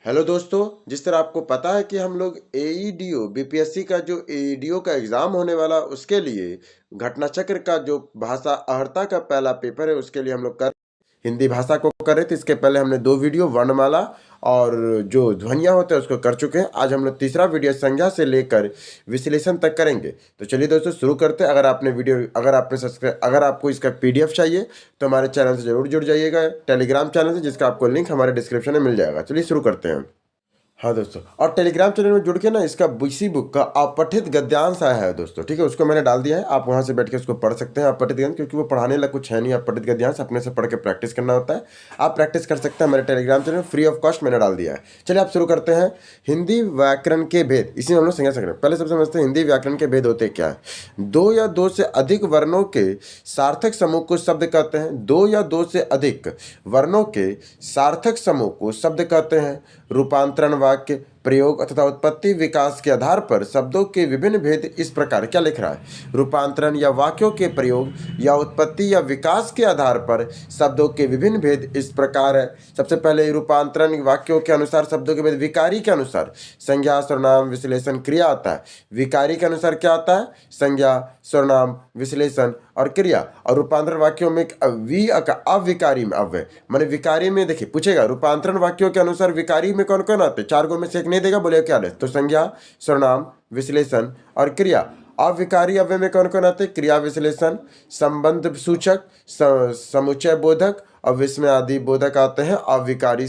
Hello दोस्तों, जिस तरह आपको पता है कि हम लोग एईडीओ बीपीएससी का जो एईडीओ का एग्जाम होने वाला उसके लिए घटना चक्र का जो भाषा अहर्ता का पहला पेपर है उसके लिए हम लोग कर हिंदी भाषा को कर रहे थे। इसके पहले हमने 2 वीडियो वर्णमाला और जो ध्वनियाँ होते हैं उसको कर चुके हैं। आज हम लोग तीसरा वीडियो संज्ञा से लेकर विश्लेषण तक करेंगे। तो चलिए दोस्तों शुरू करते हैं। अगर आपको इसका पीडीएफ चाहिए तो हमारे चैनल से जरूर जुड़ जाइएगा, टेलीग्राम चैनल से, जिसका आपको लिंक हमारे डिस्क्रिप्शन में मिल जाएगा। चलिए शुरू करते हैं। हाँ दोस्तों, और टेलीग्राम चैनल में जुड़ के ना इसका बीसी बुक का अपठित गद्यांश आया है दोस्तों, ठीक है, उसको मैंने डाल दिया है। आप वहाँ से बैठ के उसको पढ़ सकते हैं अपठित गद्यांश, क्योंकि वो पढ़ाने लग कुछ है नहीं। अपठित गद्यांश अपने से पढ़ के प्रैक्टिस करना होता है। आप प्रैक्टिस कर सकते हैं हमारे टेलीग्राम चैनल में, फ्री ऑफ कॉस्ट मैंने डाल दिया है। चलिए आप शुरू करते हैं। हिंदी व्याकरण के भेद, इसी में हम लोग संज्ञा से करें। पहले सबसे समझते हैं हिंदी व्याकरण के भेद होते क्या है। 2 या 2 से अधिक वर्णों के सार्थक समूह को शब्द कहते हैं। 2 या 2 से अधिक वर्णों के सार्थक समूह को शब्द कहते हैं। रूपांतरण वाक्य प्रयोग तथा उत्पत्ति विकास के आधार पर शब्दों के विभिन्न भेद इस प्रकार। क्या लिख रहा है? रूपांतरण या वाक्यों के प्रयोग या उत्पत्ति या विकास के आधार पर शब्दों के विभिन्न भेद इस प्रकार है। सबसे पहले रूपांतरण वाक्यों के अनुसार शब्दों के भेद विकारी के अनुसार संज्ञा सर्वनाम विश्लेषण क्रिया आता है। विकारी के अनुसार क्या आता है? संज्ञा सर्वनाम विश्लेषण और क्रिया। और रूपांतरण वाक्यों में अविकारी में अव्यय माने विकारी में, देखिए पूछेगा रूपांतरण वाक्यों के अनुसार विकारी में कौन कौन आते हैं? 4 गो में से एक नहीं देगा, बोले क्या है? तो संज्ञा सर्वनाम विश्लेषण और क्रिया। अविकारी अव्यय में कौन कौन आते हैं? क्रिया विश्लेषण, संबंध सूचक, समुच्चय बोधक और विस्मय आदि बोधक आते हैं अविकारी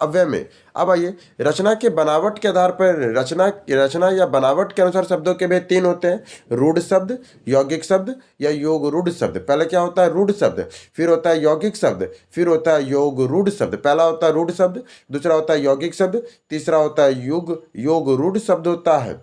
अव्यय में। अब आइए, रचना के बनावट के आधार पर रचना या बनावट के अनुसार शब्दों के भेद 3 होते हैं। रूढ़ शब्द, यौगिक शब्द या योग रूढ़ शब्द। पहले क्या होता है? रूढ़ शब्द, फिर होता है यौगिक शब्द, फिर होता है योग रूढ़ शब्द। पहला होता है रूढ़ शब्द, दूसरा होता है यौगिक शब्द, तीसरा होता है योग रूढ़ शब्द होता है।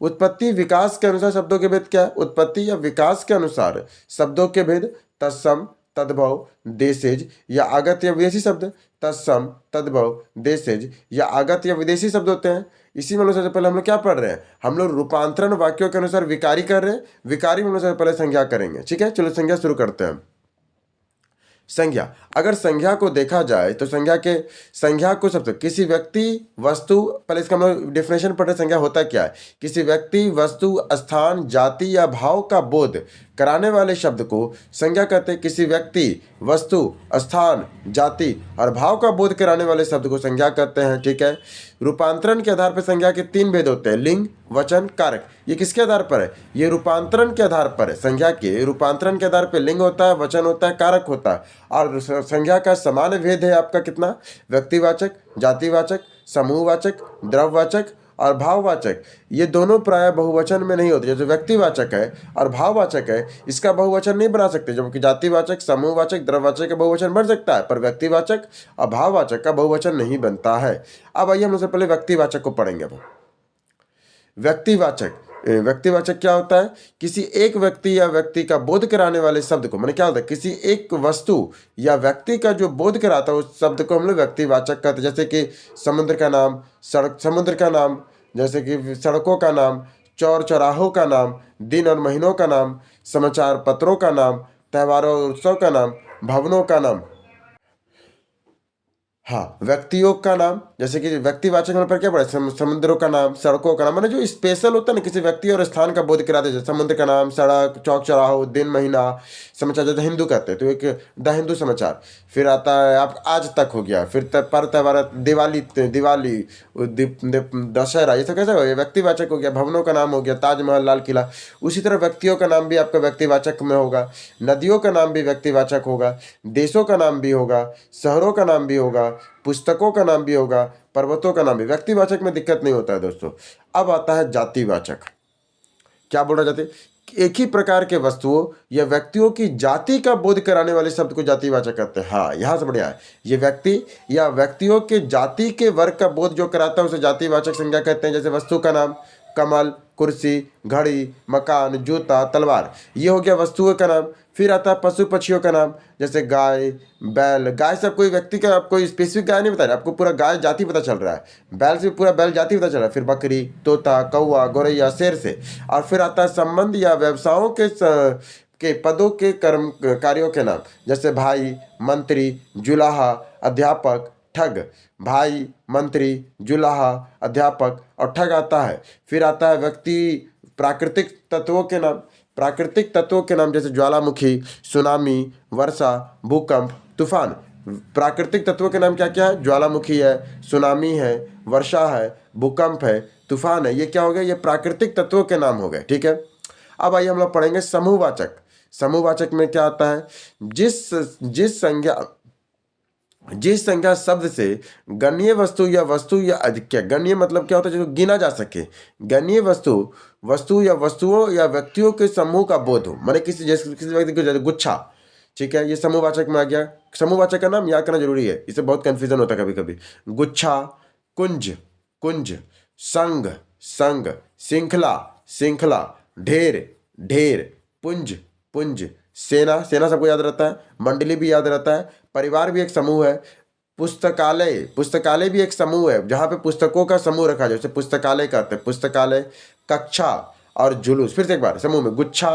उत्पत्ति विकास के अनुसार शब्दों के भेद क्या है? उत्पत्ति या विकास के अनुसार शब्दों के भेद तत्सम, तद्भव, देशज या आगत या विदेशी शब्द। तत्सम, तद्भव, देशज या आगत या विदेशी शब्द होते हैं। इसी में सबसे पहले हम लोग क्या पढ़ रहे हैं? हम लोग रूपांतरण वाक्यों के अनुसार विकारी कर रहे हैं। विकारी में हम लोग सबसे पहले संज्ञा करेंगे, ठीक है। चलो संज्ञा शुरू करते हैं। संज्ञा, अगर संज्ञा को देखा जाए तो संज्ञा को सबसे किसी व्यक्ति वस्तु, पहले इसका हम लोग डिफिनेशन पढ़ रहे। संज्ञा होता क्या है? किसी व्यक्ति वस्तु स्थान जाति या भाव का बोध कराने वाले शब्द को संज्ञा कहते हैं। किसी व्यक्ति वस्तु स्थान जाति और भाव का बोध कराने वाले शब्द को संज्ञा कहते हैं, ठीक है। रूपांतरण के आधार पर संज्ञा के 3 भेद होते हैं, लिंग, वचन, कारक। ये किसके आधार पर है? ये रूपांतरण के आधार पर है। संज्ञा के रूपांतरण के आधार पर लिंग होता है, वचन होता है, कारक होता है। और संज्ञा का सामान्य भेद है आपका कितना? व्यक्तिवाचक, जातिवाचक, समूहवाचक, द्रव्यवाचक और भाववाचक। ये दोनों प्राय बहुवचन में नहीं होते। जैसे व्यक्तिवाचक है और भाववाचक है, इसका बहुवचन नहीं बना सकते, जबकि जातिवाचक, समूहवाचक, द्रव्यवाचक का बहुवचन बन सकता है, पर व्यक्तिवाचक और भाववाचक का बहुवचन नहीं बनता है। अब आइए हम सबसे पहले व्यक्तिवाचक को पढ़ेंगे। अब व्यक्तिवाचक क्या होता है? किसी एक व्यक्ति या व्यक्ति का बोध कराने वाले शब्द को, मैंने क्या होता है? किसी एक वस्तु या व्यक्ति का जो बोध कराता है उस शब्द को हम लोग व्यक्तिवाचक कहते हैं। जैसे कि समुद्र का नाम, जैसे कि सड़कों का नाम, चौर चौराहों का नाम, दिन और महीनों का नाम, समाचार पत्रों का नाम, त्योहारों और उत्सव का नाम, भवनों का नाम। हाँ, व्यक्तियों का नाम, जैसे कि व्यक्तिवाचक होने पर क्या पड़े? समुद्रों का नाम, सड़कों का नाम, माने जो स्पेशल होता है ना, किसी व्यक्ति और स्थान का बोध कराते हैं। समुद्र का नाम, सड़क, चौक चौराहो, दिन महीना, समाचार। जैसे हिंदू कहते हैं तो एक द हिंदू समाचार, फिर आता है आप आज तक हो गया, फिर पर त्योहार, दिवाली, दशहरा, ये सब कैसे हो गया? व्यक्तिवाचक हो गया। भवनों का नाम हो गया, ताजमहल, लाल किला। उसी तरह व्यक्तियों का नाम भी आपका व्यक्तिवाचक में होगा। नदियों का नाम भी व्यक्तिवाचक होगा, देशों का नाम भी होगा, शहरों का नाम भी होगा, पुस्तकों का नाम भी होगा, पर्वतों का नाम भी। व्यक्तिवाचक में दिक्कत नहीं होता है दोस्तों। अब आता है जातिवाचक। क्या बोला जाता है? एक ही प्रकार के वस्तुओं या व्यक्तियों की जाति का बोध कराने वाले शब्द को जातिवाचक कहते हैं। हाँ, यहां से बढ़िया है। ये व्यक्ति या व्यक्तियों के जाति के वर्ग का बोध जो कराता है उसे जातिवाचक संज्ञा कहते हैं। जैसे वस्तु का नाम, कमल, कुर्सी, घड़ी, मकान, जूता, तलवार, ये हो गया वस्तुओं का नाम। फिर आता है पशु पक्षियों का नाम, जैसे गाय, बैल। गाय से कोई व्यक्ति का, आपको स्पेसिफिक गाय नहीं बता रहा, आपको पूरा गाय जाति पता चल रहा है। बैल से पूरा बैल जाति पता चल रहा है। फिर बकरी, तोता, कौवा, गौरैया, शेर से। और फिर आता है संबंध या व्यवसायों के पदों के कर्म कार्यों के नाम, जैसे भाई, मंत्री, जुलाहा, अध्यापक, ठग, भाई, मंत्री, जुलाहा, अध्यापक और ठग आता है। फिर आता है व्यक्ति प्राकृतिक तत्वों के नाम। प्राकृतिक तत्वों के नाम जैसे ज्वालामुखी, सुनामी, वर्षा, भूकंप, तूफान। प्राकृतिक तत्वों के नाम क्या क्या है? ज्वालामुखी है, सुनामी है, वर्षा है, भूकंप है, तूफान है। ये क्या हो गया? ये प्राकृतिक तत्वों के नाम हो गए। ठीक है। अब आइए हम लोग पढ़ेंगे समूहवाचक। समूहवाचक में क्या आता है? जिस जिस संज्ञा शब्द से गणीय वस्तु या अधिक्य। गणीय मतलब क्या होता है? जो गिना जा सके। गणीय वस्तु या वस्तुओं या व्यक्तियों के समूह का बोध हो। माने किसी व्यक्ति को जैसे गुच्छा। ठीक है, ये समूहवाचक में आ गया। समूहवाचक का नाम याद करना जरूरी है, इससे बहुत कंफ्यूजन होता है कभी कभी। गुच्छा, कुंज, कुंज, संघ, संघ, श्रृंखला, श्रृंखला, ढेर, ढेर, पुंज, पुंज, सेना, सेना सबको याद रहता है। मंडली भी याद रहता है। परिवार भी एक समूह है। पुस्तकालय, पुस्तकालय भी एक समूह है जहाँ पे पुस्तकों का समूह रखा जाए, उसे पुस्तकालय कहते हैं। पुस्तकालय, कक्षा और जुलूस। फिर से एक बार, समूह में गुच्छा,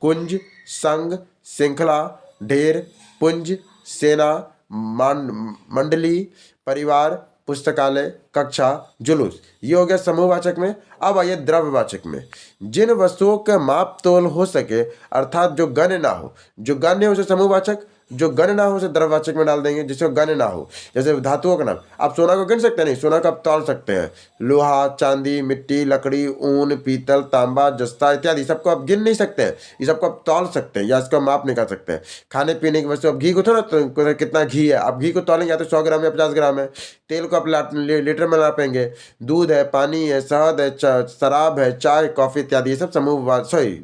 कुंज, संघ, श्रृंखला, ढेर, पुंज, सेना, मंडली, परिवार, पुस्तकालय, कक्षा, जुलूस। ये हो गया समूहवाचक में। अब आइए द्रव्यवाचक में। जिन वस्तुओं का माप तोल हो सके, अर्थात जो गण्य ना हो। जो गण्य हो उसे समूहवाचक, जो गण्य ना हो उसे द्रव्यवाचक में डाल देंगे। जिसको गण्य ना हो, जैसे धातुओं का नाम। आप सोना को गिन सकते हैं? नहीं, सोना को आप तौल सकते हैं। लोहा, चांदी, मिट्टी, लकड़ी, ऊन, पीतल, तांबा, जस्ता इत्यादि सबको आप गिन नहीं सकते हैं। ये सबको आप तौल सकते हैं या इसका माप निकाल सकते हैं। खाने पीने की वस्तु, अब घी को थोड़ा तो कितना घी है, आप घी को तौलेंगे या तो 100 ग्राम या 50 ग्राम है। तेल को आप लीटर में नापेंगे। दूध है, पानी है, शहद है, शराब है, चाय, कॉफी इत्यादि, ये सब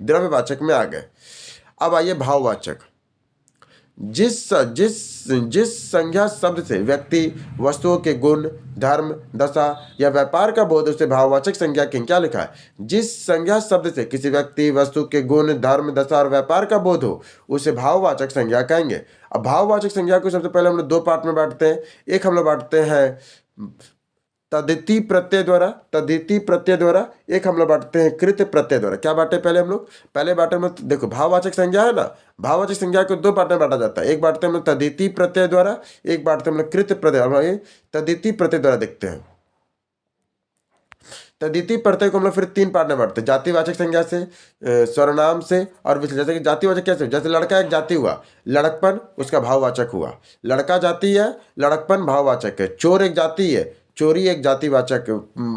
द्रव्यवाचक में आ गए। अब आइए भाववाचक। जिस जिस जिस संज्ञा शब्द से व्यक्ति, वस्तुओं के गुण, धर्म, दशा या व्यापार का बोध, उसे भाववाचक संज्ञा के। क्या लिखा है? जिस संज्ञा शब्द से किसी व्यक्ति, वस्तु के गुण, धर्म, दशा और व्यापार का बोध हो, उसे भाववाचक संज्ञा कहेंगे। अब भाववाचक संज्ञा को सबसे पहले हम लोग दो पार्ट में बांटते हैं। एक हम लोग बांटते हैं तद्धिति प्रत्यय द्वारा, तद्धिति प्रत्यय द्वारा। एक हम लोग बांटते हैं कृत प्रत्यय द्वारा। क्या बांटे पहले हम लोग? पहले बांटे में देखो, भाववाचक संज्ञा है ना, भाववाचक संज्ञा को दो पार्ट में बांटा जाता है। एक बांटते हैं हम लोग तद्धिति प्रत्यय द्वारा, एक बांटते हैं हम लोग कृत प्रत्यय। हम लोग तद्धिति प्रत्यय द्वारा देखते हैं। तद्धिति प्रत्यय को हम लोग फिर तीन पार्ट में बांटते हैं। जातिवाचक संज्ञा से, सर्वनाम से और विशेषण। जैसे कि जातिवाचक कैसे? जैसे लड़का एक जाति हुआ, लड़कपन उसका भाववाचक हुआ। लड़का जाति है, लड़कपन भाववाचक है। चोर एक जाति है, चोरी एक जातिवाचक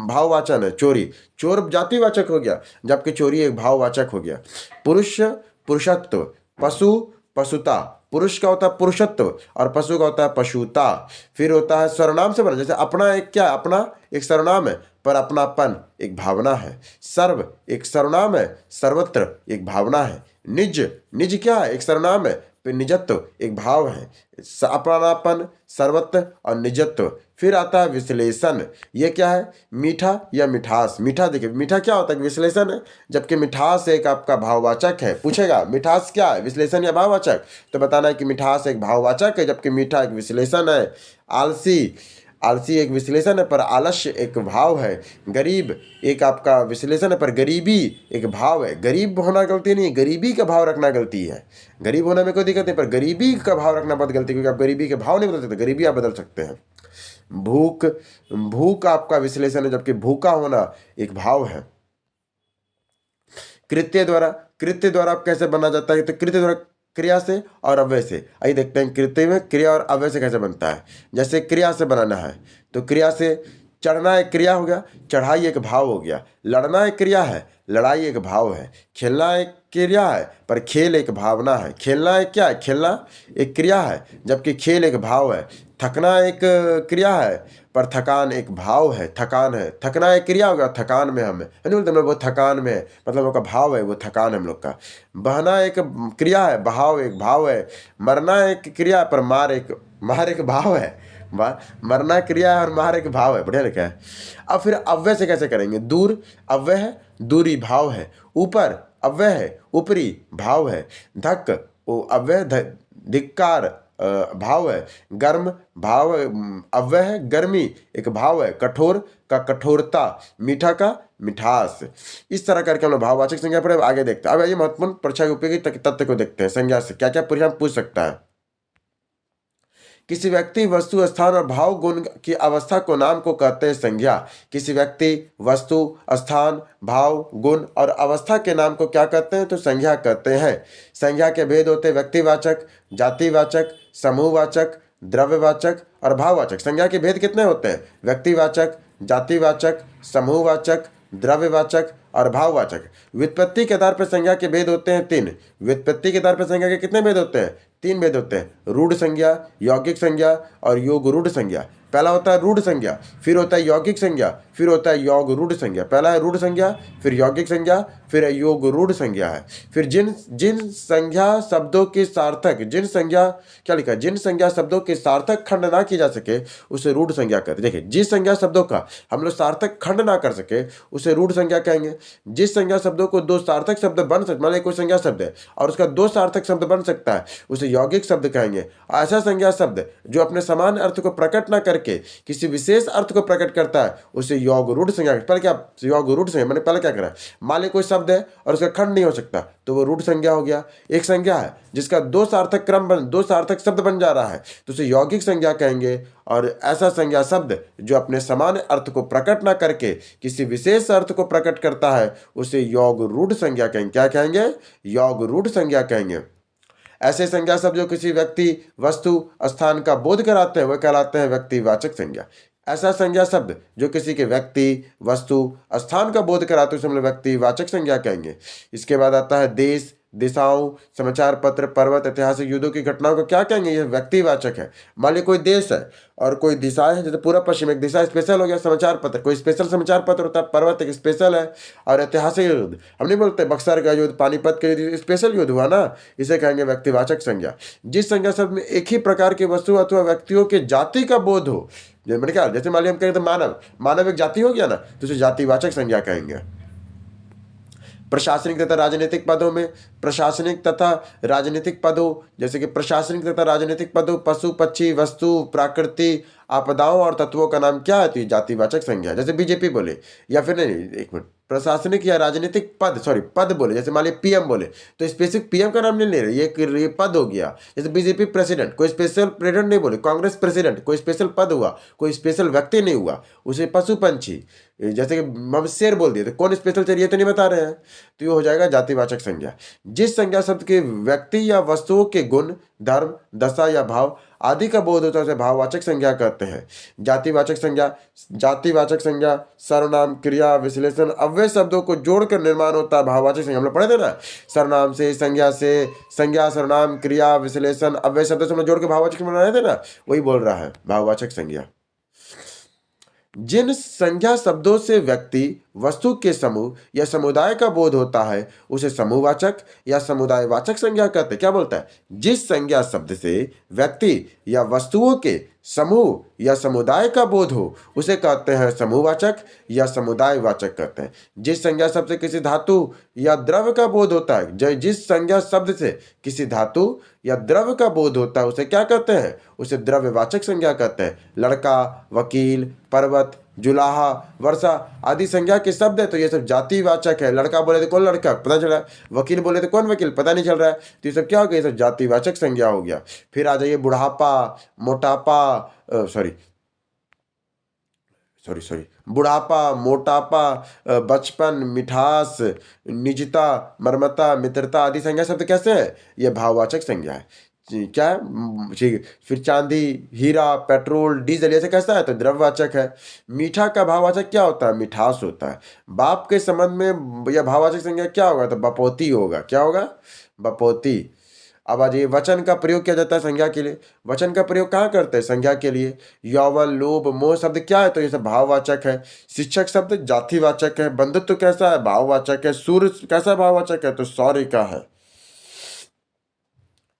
भाववाचन है। चोरी, चोर जातिवाचक हो गया, जबकि चोरी एक भाववाचक हो गया। पुरुष, पुरुषत्व। पशु, पशुता। पुरुष का होता है पुरुषत्व और पशु का होता है पशुता। फिर होता है सर्वनाम से बना। जैसे अपना एक क्या? अपना एक सर्वनाम है, पर अपनापन एक भावना है। सर्व एक सर्वनाम है, सर्वत्र एक भावना है। निज, निज क्या है? एक सर्वनाम है, फिर निजत्व एक भाव है। अपनापन, सर्वत्र और निजत्व। फिर आता है विश्लेषण। ये क्या है? मीठा या मिठास। मीठा, देखिए मीठा क्या होता है? विश्लेषण है, जबकि मिठास एक आपका भाववाचक है। पूछेगा मिठास क्या है, विश्लेषण या भाववाचक? तो बताना है कि मिठास एक भाववाचक है, जबकि मीठा एक विश्लेषण है। आलसी, आलसी एक विश्लेषण है, पर आलस्य एक भाव है। गरीब एक आपका विश्लेषण है, पर गरीबी एक भाव है। गरीब होना गलती नहीं है, गरीबी का भाव रखना गलती है। गरीब होने में कोई दिक्कत नहीं, पर गरीबी का भाव रखना बहुत गलती है, क्योंकि आप गरीबी के भाव नहीं बदल सकते, गरीबी आप बदल सकते हैं। भूख, भूख आपका विश्लेषण है, जबकि भूखा होना एक भाव है। कृत्य द्वारा, कृत्य द्वारा आप कैसे बना जाता है? तो कृत्य द्वारा क्रिया से और अव्यय से। आइए देखते हैं कृत्य में क्रिया और अव्यय से कैसे बनता है। जैसे क्रिया से बनाना है तो क्रिया से चढ़ना एक क्रिया हो गया, चढ़ाई एक भाव हो गया। लड़ना एक क्रिया है, लड़ाई एक भाव है। खेलना एक क्रिया है, पर खेल एक भावना है। खेलना एक क्या है? खेलना एक क्रिया है, जबकि खेल एक भाव है। थकना एक क्रिया है, पर थकान एक भाव है। थकान है, थकना एक क्रिया होगा, थकान में हमें है नहीं बोलते, वो थकान में है, मतलब हम लोग का भाव है, वो थकान है हम लोग का। बहना एक क्रिया है, बहाव एक भाव है। मरना एक क्रिया है, पर मार एक भाव है। मरना क्रिया है और मार एक भाव है। बढ़िया लिखा है। अब फिर अव्यय से कैसे करेंगे? दूर अव्यय है, दूरी भाव है। ऊपर अव्यय है, ऊपरी भाव है। धक वो अव्यय, धिक्कार भाव है। गर्म भाव अव्यय है, गर्मी एक भाव है। कठोर का कठोरता, मीठा का मिठास। इस तरह करके हम लोग भाववाचक संज्ञा पढ़े। आगे देखते हैं। अब ये महत्वपूर्ण परीक्षा के उपयोगी तथ्य को देखते हैं। संज्ञा से क्या क्या परीक्षा पूछ सकता है। किसी व्यक्ति, वस्तु, स्थान और भाव गुण की अवस्था को नाम को कहते हैं संज्ञा। किसी व्यक्ति, वस्तु, स्थान, भाव, गुण और अवस्था के नाम को क्या कहते हैं? तो संज्ञा कहते हैं। संज्ञा के भेद होते हैं व्यक्तिवाचक, जातिवाचक, समूहवाचक, द्रव्यवाचक और भाववाचक। संज्ञा के भेद कितने होते हैं? व्यक्तिवाचक, जातिवाचक, समूहवाचक, द्रव्यवाचक और भाववाचक। व्युत्पत्ति के आधार पर संज्ञा के भेद होते हैं 3। व्युत्पत्ति के आधार पर संज्ञा के कितने भेद होते हैं? 3 भेद होते हैं, रूढ़ संज्ञा, यौगिक संज्ञा और योग रूढ़ संज्ञा। पहला होता है रूढ़ संज्ञा, फिर होता है यौगिक संज्ञा, फिर होता है योग रूढ़ संज्ञा। पहला है रूढ़ संज्ञा, फिर यौगिक संज्ञा, फिर योग रूढ़ संज्ञा है। फिर जिन जिन संज्ञा शब्दों के सार्थक, जिन संज्ञा क्या लिखा है, जिन संज्ञा शब्दों के सार्थक खंड ना की जा सके उसे रूढ़ संज्ञा कहते हैं। देखिए, जिस संज्ञा शब्दों का हम लोग सार्थक खंड ना कर सके उसे रूढ़ संज्ञा कहेंगे। जिस संज्ञा शब्दों को 2 सार्थक शब्द बन सकते, मान लीजिए कोई संज्ञा शब्द है और उसका 2 सार्थक शब्द बन सकता है, उसे यौगिक शब्द कहेंगे। ऐसा संज्ञा शब्द जो अपने समान अर्थ को प्रकट ना करके किसी विशेष अर्थ को प्रकट करता है उसे योग रूढ़ संज्ञा। पहले क्या योग रूढ़ संज्ञा, मैंने पहले क्या करा, मान लीजिए कोई शब्द है और उसका खंड नहीं हो सकता तो वो रूढ़ संज्ञा हो गया। एक संज्ञा है जिसका 2 सार्थक शब्द बन जा रहा है तो उसे यौगिक संज्ञा कहेंगे। और ऐसा संज्ञा शब्द जो अपने समान अर्थ को प्रकट ना करके किसी विशेष अर्थ को प्रकट करता है उसे योग रूढ़ संज्ञा कहेंगे। क्या कहेंगे? योग रूढ़ संज्ञा कहेंगे। ऐसे संज्ञा शब्द जो किसी व्यक्ति, वस्तु, स्थान का बोध कराते हैं वह कहलाते हैं व्यक्तिवाचक संज्ञा। ऐसा संज्ञा शब्द जो किसी के व्यक्ति, वस्तु, स्थान का बोध कराते हैं उसे हम लोग व्यक्तिवाचक संज्ञा कहेंगे। इसके बाद आता है देश, दिशाओं, समाचार पत्र, पर्वत, ऐतिहासिक युद्धों की घटनाओं को क्या कहेंगे? यह व्यक्तिवाचक है। मान लीजिए कोई देश है और कोई दिशाएं हैं, जैसे पूरा पश्चिम एक दिशा स्पेशल हो गया समाचार पत्र, कोई स्पेशल समाचार पत्र होता है, पर्वत एक स्पेशल है। और ऐतिहासिक युद्ध हम नहीं बोलते बक्सर का युद्ध, पानीपत का युद्ध स्पेशल युद्ध हुआ ना, इसे कहेंगे व्यक्तिवाचक संज्ञा। जिस संज्ञा शब्द में एक ही प्रकार की वस्तु अथवा व्यक्तियों के जाति का बोध हो, मैंने क्या, जैसे मान लिया हम कहें तो मानव एक जाति हो गया ना, तो उसे जातिवाचक संज्ञा कहेंगे। प्रशासनिक तथा राजनीतिक पदों में, प्रशासनिक तथा राजनीतिक पदों, जैसे कि प्रशासनिक तथा राजनीतिक पदों, पशु, पक्षी, वस्तु, प्रकृति, आपदाओं और तत्वों का नाम क्या है? तो जातिवाचक संज्ञा। जैसे बीजेपी बोले, या फिर नहीं, एक मिनट, प्रशासनिक या राजनीतिक पद बोले, जैसे मान लीजिए पीएम बोले तो स्पेसिफिक पीएम का नाम नहीं ले रहे, ये पद हो गया। जैसे बीजेपी प्रेसिडेंट, कोई स्पेशल प्रेसिडेंट नहीं बोले, कांग्रेस प्रेसिडेंट, कोई स्पेशल पद हुआ, कोई स्पेशल व्यक्ति नहीं हुआ। उसे पशु पंछी, जैसे कि हम शेर बोल दिए तो कौन स्पेशल शेर ये तो नहीं बता रहे हैं, तो ये हो जाएगा जातिवाचक संज्ञा। जिस संज्ञा शब्द के व्यक्ति या वस्तुओं के गुण, धर्म, दशा या भाव आदि का बोध होता है उसे भाववाचक संज्ञा कहते हैं। जातिवाचक संज्ञा सर्वनाम, क्रिया, विश्लेषण, अव्यय शब्दों को जोड़कर निर्माण होता है भाववाचक संज्ञा। हम लोग पढ़े थे ना, सर्वनाम से, संज्ञा, सर्वनाम, क्रिया, विश्लेषण, अव्यय शब्दों से हम लोग जोड़ के भाववाचक बना रहे थे ना, वही बोल रहा है भाववाचक संज्ञा। जिन संज्ञा शब्दों से व्यक्ति, वस्तु के समूह या समुदाय का बोध होता है उसे समूहवाचक या समुदायवाचक संज्ञा कहते हैं। क्या बोलता है? जिस संज्ञा शब्द से व्यक्ति या वस्तुओं के समूह या समुदाय का बोध हो उसे कहते हैं समूहवाचक या समुदायवाचक कहते हैं। जिस संज्ञा शब्द से किसी धातु या द्रव्य का बोध होता है, जिस संज्ञा शब्द से किसी धातु या द्रव्य का बोध होता है उसे क्या कहते हैं? उसे द्रव्यवाचक संज्ञा कहते हैं। लड़का, वकील, पर्वत, जुलाहा, वर्षा आदि संज्ञा के शब्द है तो ये सब जातिवाचक है। लड़का बोले तो कौन लड़का पता चल रहा है, वकील बोले तो कौन वकील पता नहीं चल रहा है, तो ये सब क्या हो गया? ये सब जातिवाचक संज्ञा हो गया। फिर आ जाइए बुढ़ापा, मोटापा, बुढ़ापा, मोटापा, बचपन, मिठास, निजता, मर्मता, मित्रता आदि संज्ञा शब्द कैसे है? ये भाववाचक संज्ञा है। क्या है? फिर चांदी, हीरा, पेट्रोल, डीजल ऐसे कैसा है? तो द्रव्यवाचक है। मीठा का भाववाचक क्या होता है? मिठास होता है। बाप के संबंध में यह भाववाचक संज्ञा क्या होगा? तो बपोती होगा। क्या होगा? बपोती। अब आज ये वचन का प्रयोग किया जाता है संज्ञा के लिए। वचन का प्रयोग कहाँ करते हैं? संज्ञा के लिए। यौवन, लोभ, मोह शब्द क्या है? तो ये सब भाववाचक है। शिक्षक शब्द जातिवाचक है। बंधुत्व कैसा है? भाववाचक है। सूर्य कैसा भाववाचक है? तो सौर्य का है।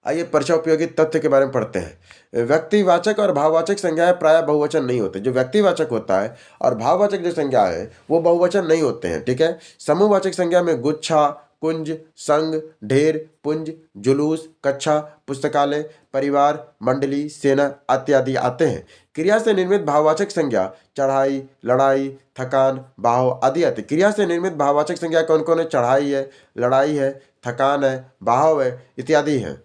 आइए परिचय उपयोगी तथ्य के बारे में पढ़ते हैं। व्यक्तिवाचक और भाववाचक संज्ञाएं प्रायः बहुवचन नहीं होते। जो व्यक्तिवाचक होता है और भाववाचक जो संज्ञा है वो बहुवचन नहीं होते हैं। ठीक है। समूहवाचक संज्ञा में गुच्छा, कुंज, संघ, ढेर, पुंज, जुलूस, कक्षा, पुस्तकालय, परिवार, मंडली, सेना इत्यादि आते हैं। क्रिया से निर्मित भाववाचक संज्ञा चढ़ाई, लड़ाई, थकान, भाव आदि आते। क्रिया से निर्मित भाववाचक संज्ञा कौन कौन है? चढ़ाई है, लड़ाई है, थकान है, भाव है इत्यादि है।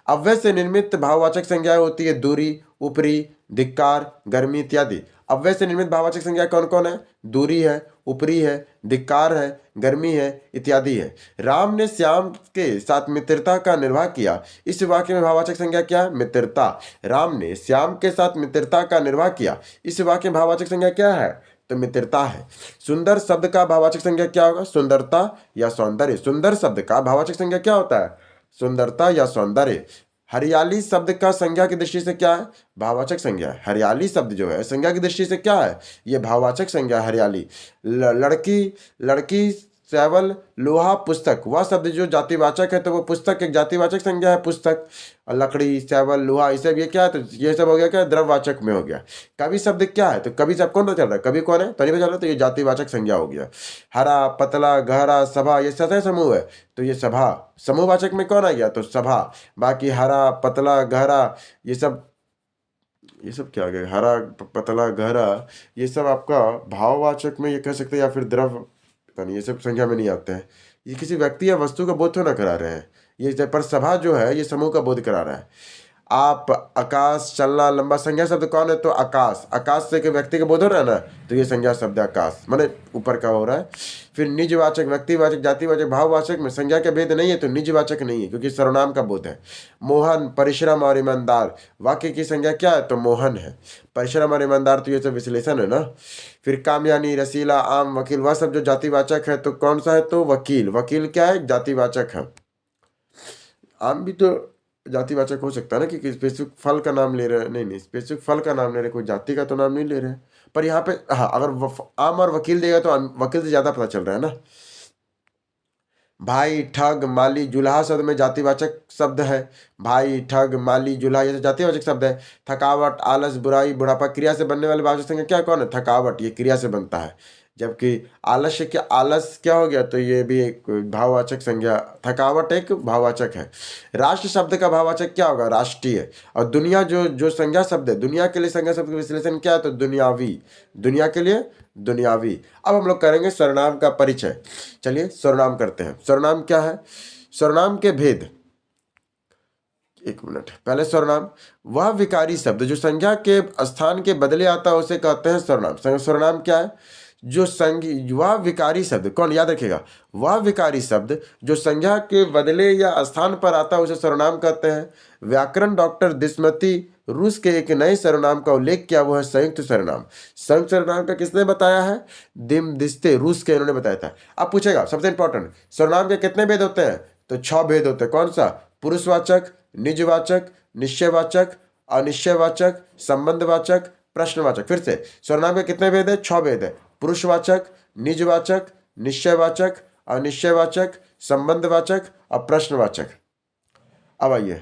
अव्यय से निर्मित भाववाचक संज्ञाएं होती है दूरी, ऊपरी, धिक्कार, गर्मी इत्यादि। अव्यय से निर्मित भाववाचक संज्ञा कौन कौन है? दूरी है, ऊपरी है, धिक्कार है, गर्मी है इत्यादि है। राम ने श्याम के साथ मित्रता का निर्वाह किया। इस वाक्य में भाववाचक संज्ञा क्या है? मित्रता। राम ने श्याम के साथ मित्रता का निर्वाह किया। इस वाक्य में भाववाचक संज्ञा क्या है? तो मित्रता है। सुंदर शब्द का भाववाचक संज्ञा क्या होगा? सुंदरता या सौंदर्य। सुंदर शब्द का भाववाचक संज्ञा क्या होता है? सुंदरता या सौंदर्य। हरियाली शब्द का संज्ञा की दृष्टि से क्या है? भाववाचक संज्ञा है। हरियाली शब्द जो है संज्ञा की दृष्टि से क्या है? ये भाववाचक संज्ञा हरियाली। लड़की, लड़की, शैवल, लोहा, पुस्तक। वह शब्द जो जातिवाचक है तो वो पुस्तक एक जातिवाचक संज्ञा है, पुस्तक। और लकड़ी, शैवल, लोहा, ये सब ये क्या है? तो ये सब हो गया क्या? द्रववाचक में हो गया। कवि शब्द क्या है? तो कवि से आप कौन पता चल रहा है? कवि कौन है? तो नहीं पता चल रहा, तो ये जातिवाचक संज्ञा हो गया। हरा, पतला, गहरा, सभा, ये सतह समूह है तो ये सभा समूहवाचक में कौन आ गया? तो सभा। बाकी हरा, पतला, गहरा, ये सब क्या आ गया? हरा, पतला, गहरा, ये सब आपका भाववाचक में ये कह सकते हैं, या फिर द्रव, पता नहीं, ये सब संज्ञा में नहीं आते हैं। ये किसी व्यक्ति या वस्तु का बोध थोड़ा ना करा रहे हैं ये, पर सभा जो है ये समूह का बोध करा रहा है। आप, आकाश, चलना, लंबा, संज्ञा शब्द कौन है? तो आकाश। आकाश से के व्यक्ति का बोध हो रहा है ना, तो ये संज्ञा शब्द आकाश, माने ऊपर का हो रहा है। फिर निजवाचक, व्यक्तिवाचक, जातिवाचक, भाववाचक में संज्ञा का भेद नहीं है तो निजवाचक नहीं है, क्योंकि सर्वनाम का बोध है। मोहन, परिश्रम और ईमानदार, वाक्य की संज्ञा क्या है? तो मोहन है। परिश्रम और ईमानदार तो ये सब विश्लेषण है ना। फिर कामयानी, रसीला, आम, वकील, वह सब जो जातिवाचक है तो कौन सा है? तो वकील। वकील क्या है? जातिवाचक है। आम भी तो जातिवाचक हो सकता है ना, कि स्पेसिफिक फल का नाम ले रहे हैं। नहीं नहीं, स्पेसिफिक फल का नाम ले रहे हैं, कोई जाति का तो नाम नहीं ले रहे हैं। पर यहाँ पे हाँ, अगर आम और वकील देगा तो वकील से ज़्यादा पता चल रहा है ना। भाई, ठग, माली, जुल्हा शब्द में जातिवाचक शब्द है। भाई, ठग, माली, जुल्हा, ये सब जातिवाचक शब्द है। थकावट, आलस, बुराई, बुढ़ापा, क्रिया से बनने वाले भाववाचक संज्ञा क्या कौन है? थकावट, ये क्रिया से बनता है। जबकि आलस्य, क्या आलस क्या हो गया? तो ये भी एक भाववाचक संज्ञा, थकावट एक भाववाचक है। राष्ट्र शब्द का भाववाचक क्या होगा? राष्ट्रीय। और दुनिया जो जो संज्ञा शब्द है, दुनिया के लिए संज्ञा शब्द का विश्लेषण क्या है? तो दुनियावी। दुनिया के लिए दुनियावी। अब हम लोग करेंगे सर्वनाम का परिचय। चलिए सर्वनाम करते हैं। सर्वनाम क्या है? सर्वनाम के भेद, एक मिनट पहले। सर्वनाम वह विकारी शब्द जो संज्ञा के स्थान के बदले आता है उसे कहते हैं सर्वनाम। सर्वनाम क्या है? जो वह विकारी शब्द, कौन याद रखेगा? वह विकारी शब्द जो संज्ञा के बदले या स्थान पर आता है उसे सर्वनाम कहते हैं। व्याकरण डॉक्टर दिस्मती रूस के एक नए सर्वनाम का उल्लेख किया, वो है संयुक्त सर्वनाम। संयुक्त सर्वनाम का किसने बताया है? दिम दिस्ते रूस के, इन्होंने बताया था। अब पूछेगा सबसे इंपॉर्टेंट, सर्वनाम के कितने भेद होते हैं? तो 6 भेद होते हैं। कौन सा? पुरुषवाचक, निजवाचक, निश्चयवाचक, अनिश्चयवाचक, संबंधवाचक, प्रश्नवाचक। फिर से, सर्वनाम के कितने भेद है? 6 भेद है। पुरुषवाचक, निजवाचक, निश्चयवाचक, अनिश्चयवाचक, संबंधवाचक और प्रश्नवाचक। अब आइए,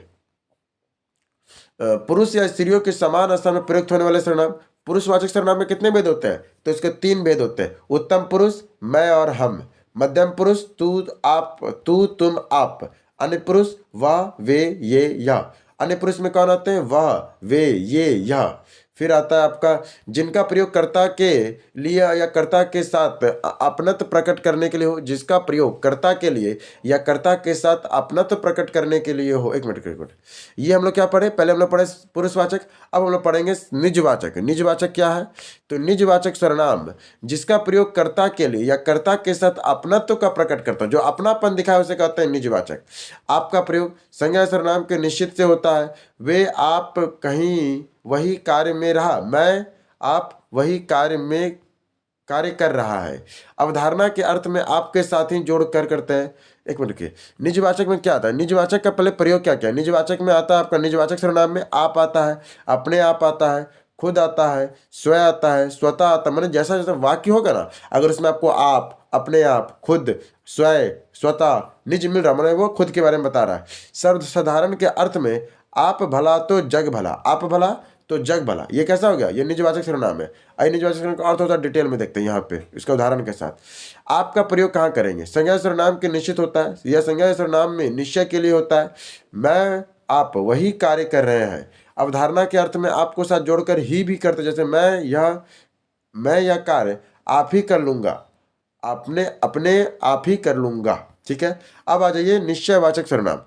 पुरुष या स्त्रियों के समान स्थान में प्रयुक्त होने वाले सर्वनाम। पुरुषवाचक सर्वनाम में कितने भेद होते हैं? तो इसके 3 भेद होते हैं। उत्तम पुरुष, मैं और हम। मध्यम पुरुष, तू, आप, तू, तुम, आप। अन्य पुरुष, वह, वे, ये, यह। अन्य पुरुष में कौन आते हैं? वह, वे, ये, यह। फिर आता है आपका, जिनका प्रयोग कर्ता के लिए या कर्ता के साथ अपनत्व प्रकट करने के लिए हो। जिसका प्रयोग कर्ता के लिए या कर्ता के साथ अपनत्व प्रकट करने के लिए हो। एक मिनट, ये हम लोग क्या पढ़े? पहले हम लोग पढ़े पुरुषवाचक, अब हम लोग पढ़ेंगे निजवाचक। निजवाचक क्या है? तो निजवाचक सर्वनाम जिसका प्रयोग कर्ता के लिए या कर्ता के साथ अपनत्व का प्रकट करता, जो अपनापन दिखाए उसे कहते हैं निजवाचक। आपका प्रयोग संज्ञा सर्वनाम के निश्चित से होता है। वे, आप, कहीं, वही कार्य में रहा। मैं, आप, वही कार्य में कार्य कर रहा है। अवधारणा के अर्थ में आपके साथ ही जोड़ कर करते हैं। एक मिनट के, निजवाचक में क्या आता है? निजवाचक का पहले प्रयोग क्या क्या है? निजवाचक में आता है आपका, निजवाचक सर्वनाम में आप आता है, अपने आप आता है, खुद आता है, स्वयं आता है, स्वतः आता है। मैंने जैसा जैसा वाक्य होगा ना, अगर उसमें आपको आप, अपने आप, खुद, स्वयं, स्वतः, निज मिल रहा, मैंने वो खुद के बारे में बता रहा है। सर्वसाधारण के अर्थ में आप भला तो जग भला, आप भला तो जग भला, ये कैसा हो गया? ये निजवाचक सर्वनाम है। आई निजवाचक सर्वनाम का अर्थ होता है, डिटेल में देखते हैं यहाँ पे इसका उदाहरण के साथ। आपका प्रयोग कहाँ करेंगे? संज्ञा सर्वनाम के निश्चित होता है या संज्ञा सर्वनाम में निश्चय के लिए होता है। मैं, आप, वही कार्य कर रहे हैं। अवधारणा के अर्थ में आपको साथ जोड़कर ही भी करते, जैसे मैं यह कार्य आप ही कर लूंगा, अपने अपने आप ही कर लूंगा। ठीक है, अब आ जाइए निश्चयवाचक सर्वनाम।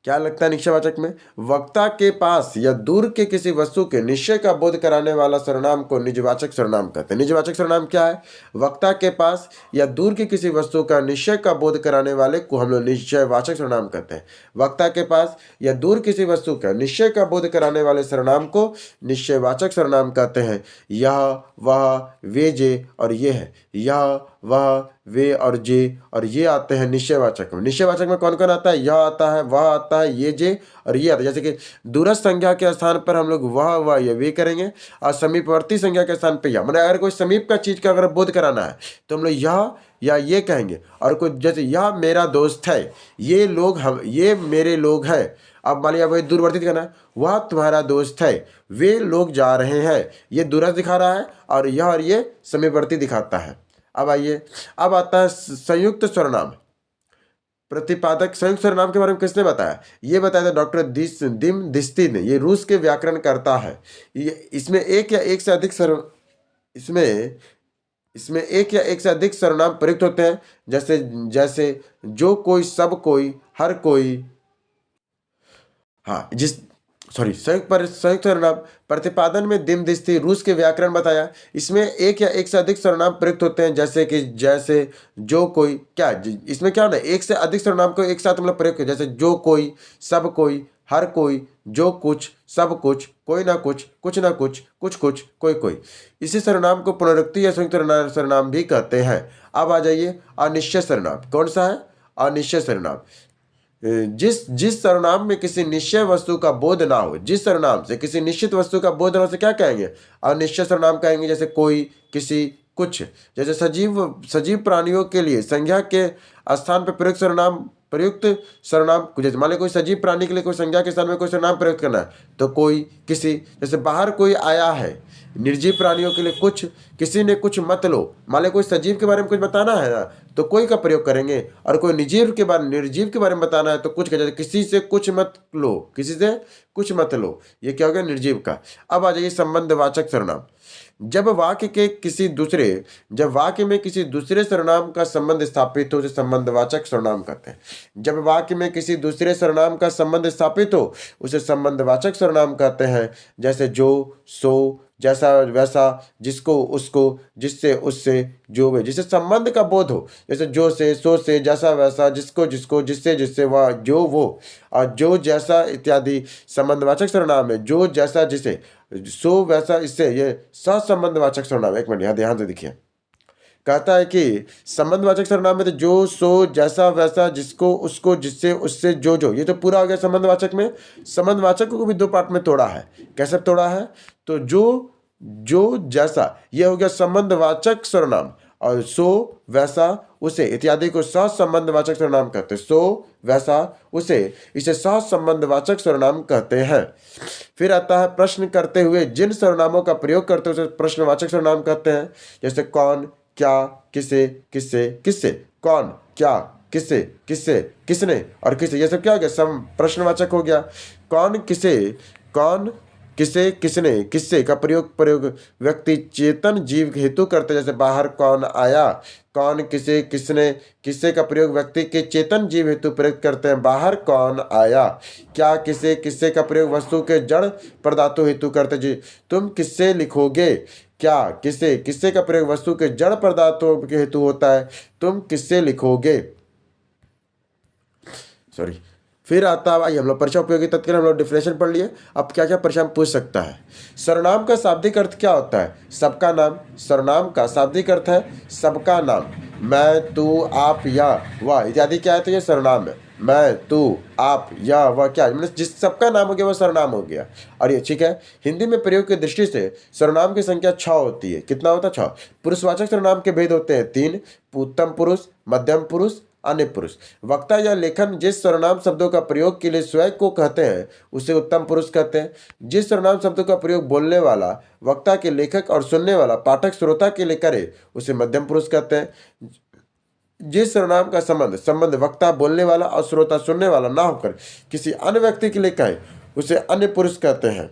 क्या लगता है निश्चयवाचक में? वक्ता के पास या दूर के किसी वस्तु के निश्चय का बोध कराने वाला सर्वनाम को निजवाचक सर्वनाम कहते हैं। निजवाचक सर्वनाम क्या है? वक्ता के पास या दूर की किसी वस्तु का निश्चय का बोध कराने वाले को हम लोग निश्चयवाचक सर्वनाम कहते हैं। वक्ता के पास या दूर किसी वस्तु का निश्चय का बोध कराने वाले सर्वनाम को निश्चयवाचक सर्वनाम कहते हैं। यह, वह, वे, जे और ये है। यह, वह, वे और जे और ये आते हैं निश्चयवाचक में। निश्चयवाचक में कौन कौन आता है? यह आता है, वह आता है, ये, जे और ये आता है। जैसे कि दूरस्थ संज्ञा के स्थान पर हम लोग वह या वे करेंगे और समीपवर्ती संज्ञा के स्थान पर यह। मतलब अगर कोई समीप का चीज का अगर बोध कराना है तो हम लोग यह या ये कहेंगे। और कोई जैसे यह मेरा दोस्त है, ये लोग हम, ये मेरे लोग हैं। अब मान लिया वही दूरवर्ती कहना है, वह तुम्हारा दोस्त है, वे लोग जा रहे हैं। ये दूरस्थ दिखा रहा है और ये समीपवर्ती दिखाता है। अब आइए, अब आता है संयुक्त सर्वनाम। प्रतिपादक संयुक्त सर्वनाम के बारे में किसने बताया? ये बताया था डॉक्टर दिम दिस्ती ने। ये रूस के व्याकरण करता है। इसमें एक या एक से अधिक सर्वनाम प्रयुक्त होते हैं। जैसे जो कोई, सब कोई, हर कोई। हाँ, संयुक्त सर्वनाम प्रतिपादन में दिम दिस्ती रूस के व्याकरण बताया। इसमें एक या एक से अधिक सर्वनाम प्रयुक्त होते हैं। जैसे जो कोई, क्या इसमें क्या होना है? एक से अधिक सर्वनाम को एक साथ मतलब प्रयोग किया। जैसे जो कोई, सब कोई, हर कोई, जो कुछ, सब कुछ, कोई ना कुछ, कुछ ना कुछ, कुछ कुछ, कोई कोई। इसी सर्वनाम को पुनरुक्ति या संयुक्त सर्वनाम भी कहते हैं। अब आ जाइए अनिश्चय सर्वनाम। कौन सा है? अनिश्चय सर्वनाम। जिस सर्वनाम में किसी निश्चय वस्तु का बोध ना हो, जिस सर्वनाम से किसी निश्चित वस्तु का बोध ना हो, से क्या कहेंगे? अनिश्चय सर्वनाम कहेंगे। जैसे कोई, किसी, कुछ। जैसे सजीव प्राणियों के लिए संज्ञा के स्थान पर प्रयुक्त सर्वनाम, जैसे मान लो कोई सजीव प्राणी के लिए कोई संज्ञा के स्थान में कोई सर्वनाम प्रयुक्त करना है तो कोई, किसी। जैसे बाहर कोई आया है, निर्जीव प्राणियों के लिए कुछ, किसी ने कुछ मत लो। मान लो कोई सजीव के बारे में कुछ बताना है ना तो कोई का प्रयोग करेंगे, और कोई निर्जीव के बारे में बताना है तो कुछ का। जैसे किसी से कुछ मत लो, किसी से कुछ मत लो, ये क्या हो गया? निर्जीव का। अब आ जाइए संबंधवाचक सर्वनाम। जब वाक्य में किसी दूसरे सर्वनाम का संबंध स्थापित हो उसे संबंधवाचक सर्वनाम कहते हैं। जब वाक्य में किसी दूसरे सर्वनाम का संबंध स्थापित हो उसे संबंधवाचक सर्वनाम कहते हैं। जैसे जो, सो, जैसा वैसा, जिसको उसको, जिससे उससे, जो वे। जिससे संबंध का बोध हो। जैसे जो से, सो से, जैसा वैसा, जिसको जिसको, जिससे जिससे, वह, जो वो और जो जैसा इत्यादि संबंधवाचक सर्वनाम है। जो जैसा जिसे, सो वैसा इससे, ये सहसंबंधवाचक सर्वनाम। एक मिनट यहाँ ध्यान से देखिए, कहता है कि संबंधवाचक सर्वनाम में तो जो, सो, जैसा वैसा, जिसको उसको, जिससे उससे, जो, ये तो पूरा हो गया संबंधवाचक में। संबंधवाचक को भी दो पार्ट में तोड़ा है। कैसे तोड़ा है? तो जो जैसा ये हो गया संबंधवाचक सर्वनाम, और सो, वैसा, उसे इत्यादि को सहसंबंधवाचक सर्वनाम कहते हैं। सो, वैसा, उसे, इसे सहसंबंधवाचक सर्वनाम कहते हैं। फिर आता है प्रश्न करते हुए जिन सर्वनामों का प्रयोग करते हैं उसे प्रश्नवाचक सर्वनाम कहते हैं। जैसे कौन, क्या, किसे, किससे, किससे। कौन, क्या, किससे, किससे, किसने और किसे, ये सब क्या हो गया? सब प्रश्नवाचक हो गया। कौन, किसे, किसने, किससे का प्रयोग व्यक्ति चेतन जीव हेतु करते। जैसे बाहर कौन आया। कौन, किसे, किसने, किससे का प्रयोग व्यक्ति के चेतन जीव हेतु प्रयोग करते हैं। बाहर कौन आया। क्या, किसे, किससे का प्रयोग वस्तु के जड़ पदार्थों हेतु करते। जी, तुम किससे लिखोगे। क्या, किसे, किससे का प्रयोग वस्तु के जड़ पदार्थों के हेतु होता है। तुम किससे लिखोगे। सॉरी। फिर आता है भाई हम लोग परीक्षा उपयोगी तथ्य हम लोग डिफिनेशन पढ़ लिए। अब क्या क्या परीक्षा में पूछ सकता है। सर्वनाम का शाब्दिक अर्थ क्या होता है? सबका नाम। सर्वनाम का शाब्दिक अर्थ है सबका नाम। मैं, तू, आप, यह, वह इत्यादि क्या है तो ये सर्वनाम है। मैं, तू, आप, यह, वह, क्या मतलब जिस सबका नाम हो गया वह सर्वनाम हो गया। और ये ठीक है। हिंदी में प्रयोग की दृष्टि से सर्वनाम की संख्या 6 होती है। कितना होता है? 6। पुरुषवाचक सर्वनाम के भेद होते हैं 3। उत्तम पुरुष, मध्यम पुरुष, अन्य पुरुष। वक्ता या लेखन जिस सर्वनाम शब्दों का प्रयोग के लिए स्वयं को कहते हैं उसे उत्तम पुरुष कहते हैं। जिस सर्वनाम शब्दों का प्रयोग बोलने वाला वक्ता के लेखक और सुनने वाला पाठक श्रोता के लिए करे उसे मध्यम पुरुष कहते हैं। जिस सर्वनाम का संबंध वक्ता बोलने वाला और श्रोता सुनने वाला ना होकर किसी अन्य व्यक्ति के लिए कहे उसे अन्य पुरुष कहते हैं।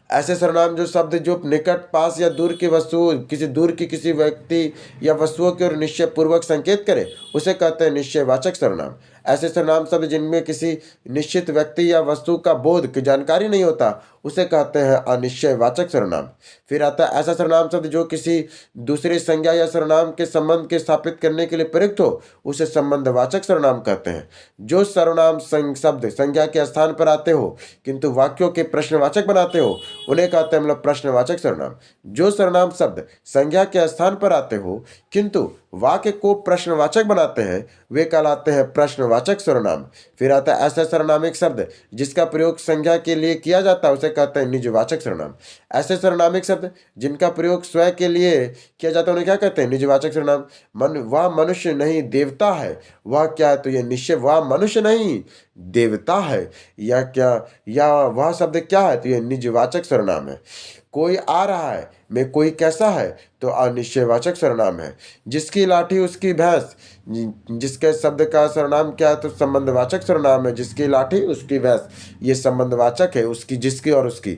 ऐसे सर्वनाम जो शब्द जो निकट, पास या दूर की वस्तु, किसी व्यक्ति या वस्तुओं की ओर निश्चय पूर्वक संकेत करे उसे कहते हैं निश्चयवाचक सर्वनाम। ऐसे सर्वनाम शब्द जिनमें किसी निश्चित व्यक्ति या वस्तु का बोध की जानकारी नहीं होता उसे कहते हैं अनिश्चयवाचक सर्वनाम। फिर आता है ऐसा सर्वनाम शब्द जो किसी दूसरी संज्ञा या सर्वनाम के संबंध के स्थापित करने के लिए प्रयुक्त हो उसे संबंधवाचक सर्वनाम कहते हैं। जो सर्वनाम शब्द संज्ञा के स्थान पर आते हो किंतु वाक्यों के प्रश्नवाचक बनाते हो उन्हें कहते हैं हम लोग प्रश्नवाचक सर्वनाम। जो सर्वनाम शब्द संज्ञा के स्थान पर आते हो किंतु वाक्य को प्रश्नवाचक बनाते हैं वे कहलाते हैं प्रश्नवाचक सर्वनाम। फिर आता है ऐसा सर्वनामिक शब्द जिसका प्रयोग संज्ञा के लिए किया जाता है उसे कहते हैं निजवाचक सर्वनाम। ऐसे सर्वनामिक शब्द जिनका प्रयोग स्वयं के लिए किया जाता है उन्हें क्या कहते हैं निजवाचक सर्वनाम। वह मनुष्य नहीं देवता है, वह क्या है तो ये निश्चय, वह मनुष्य नहीं देवता है या क्या, या वह शब्द क्या है तो ये निजवाचक सर्वनाम है। कोई आ रहा है में कोई कैसा है तो अनिश्चयवाचक सर्वनाम है। जिसकी लाठी उसकी भैंस, जिसके शब्द का सर्वनाम क्या है तो संबंधवाचक सर्वनाम है। जिसकी लाठी उसकी भैंस ये संबंधवाचक है, उसकी, जिसकी और उसकी।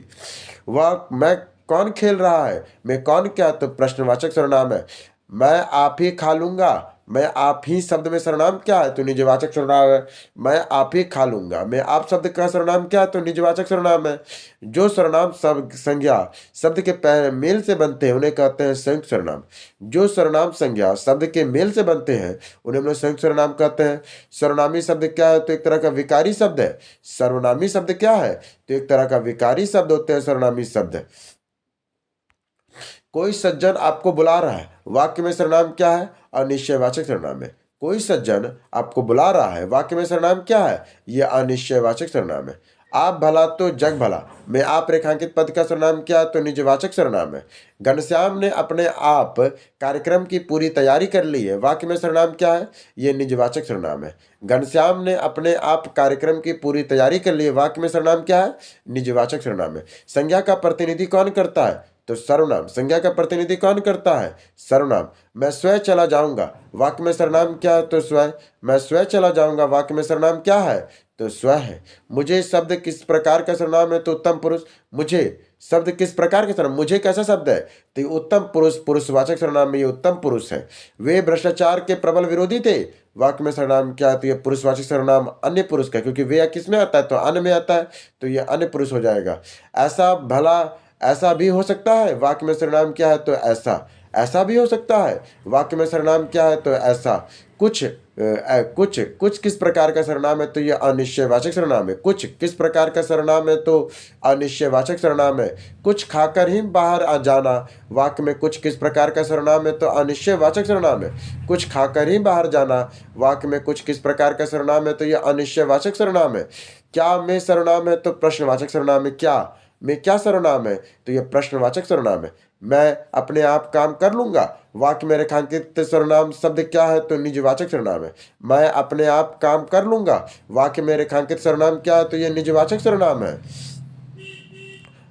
वह मैं कौन खेल रहा है में कौन क्या तो प्रश्नवाचक सर्वनाम है। मैं आप ही खा लूंगा, मैं आप ही शब्द में सर्वनाम क्या है तो निजवाचक सर्वनाम है। मैं आप ही खा लूंगा मैं आप शब्द का सर्वनाम क्या है तो निजवाचक सर्वनाम है। जो सर्वनाम शब्द संज्ञा शब्द के मेल से बनते हैं उन्हें कहते हैं संयुक्त सर्वनाम। जो सर्वनाम संज्ञा शब्द के मेल से बनते हैं उन्हें हम लोग संयुक्त सर्वनाम कहते हैं। सर्वनामी शब्द क्या है तो एक तरह का विकारी शब्द है। सर्वनामी शब्द क्या है तो एक तरह का विकारी शब्द होते हैं सर्वनामी शब्द। कोई सज्जन आपको बुला रहा है वाक्य में सर्वनाम क्या है अनिश्चयवाचक सर्वनाम है। कोई सज्जन आपको बुला रहा है वाक्य में सर्वनाम क्या है यह अनिश्चयवाचक सर्वनाम है। आप भला तो जग भला में आप रेखांकित पद का सर्वनाम क्या है तो निजवाचक सर्वनाम है। घनश्याम ने अपने आप कार्यक्रम की पूरी तैयारी कर ली है वाक्य में सर्वनाम क्या है यह निजवाचक सर्वनाम है। घनश्याम ने अपने आप कार्यक्रम की पूरी तैयारी कर ली है वाक्य में सर्वनाम क्या है निजवाचक सर्वनाम है। संज्ञा का प्रतिनिधि कौन करता है तो सर्वनाम। संज्ञा का प्रतिनिधि कौन करता है सर्वनाम। मैं स्वयं चला जाऊंगा वाक्य में सर्वनाम क्या है तो स्वयं। मैं स्वयं चला जाऊंगा वाक्य में सर्वनाम क्या है तो स्वयं है। मुझे शब्द किस प्रकार का सर्वनाम है तो उत्तम पुरुष। मुझे शब्द किस प्रकार का सर्वनाम, मुझे कैसा शब्द है तो ये उत्तम पुरुष, पुरुषवाचक सर्वनाम में ये उत्तम पुरुष है। वे भ्रष्टाचार के प्रबल विरोधी थे वाक्य में सर्वनाम क्या है तो ये पुरुषवाचक सर्वनाम अन्य पुरुष का, क्योंकि वे किस में आता है तो अन्य में आता है तो ये अन्य पुरुष हो जाएगा। ऐसा भला ऐसा भी हो सकता है वाक्य में सर्वनाम क्या है तो ऐसा। ऐसा भी हो सकता है वाक्य में सर्वनाम क्या है तो ऐसा। कुछ कुछ किस प्रकार का सर्वनाम है तो यह अनिश्चयवाचक सर्वनाम है। कुछ किस प्रकार का सर्वनाम है तो अनिश्चयवाचक सर्वनाम है। कुछ खाकर ही बाहर आ जाना वाक्य में कुछ किस प्रकार का सर्वनाम है तो अनिश्चयवाचक सर्वनाम है। कुछ खाकर ही बाहर जाना वाक्य में कुछ किस प्रकार का सर्वनाम है तो यह अनिश्चयवाचक सर्वनाम है। क्या में सर्वनाम है तो प्रश्नवाचक सर्वनाम है। क्या में क्या सर्वनाम है तो यह प्रश्नवाचक सर्वनाम है। मैं अपने आप काम कर लूंगा वाक्य में रेखांकित सर्वनाम शब्द क्या है तो निजवाचक सर्वनाम है। मैं अपने आप काम कर लूंगा वाक्य में रेखांकित सर्वनाम क्या है तो यह निजवाचक सर्वनाम है।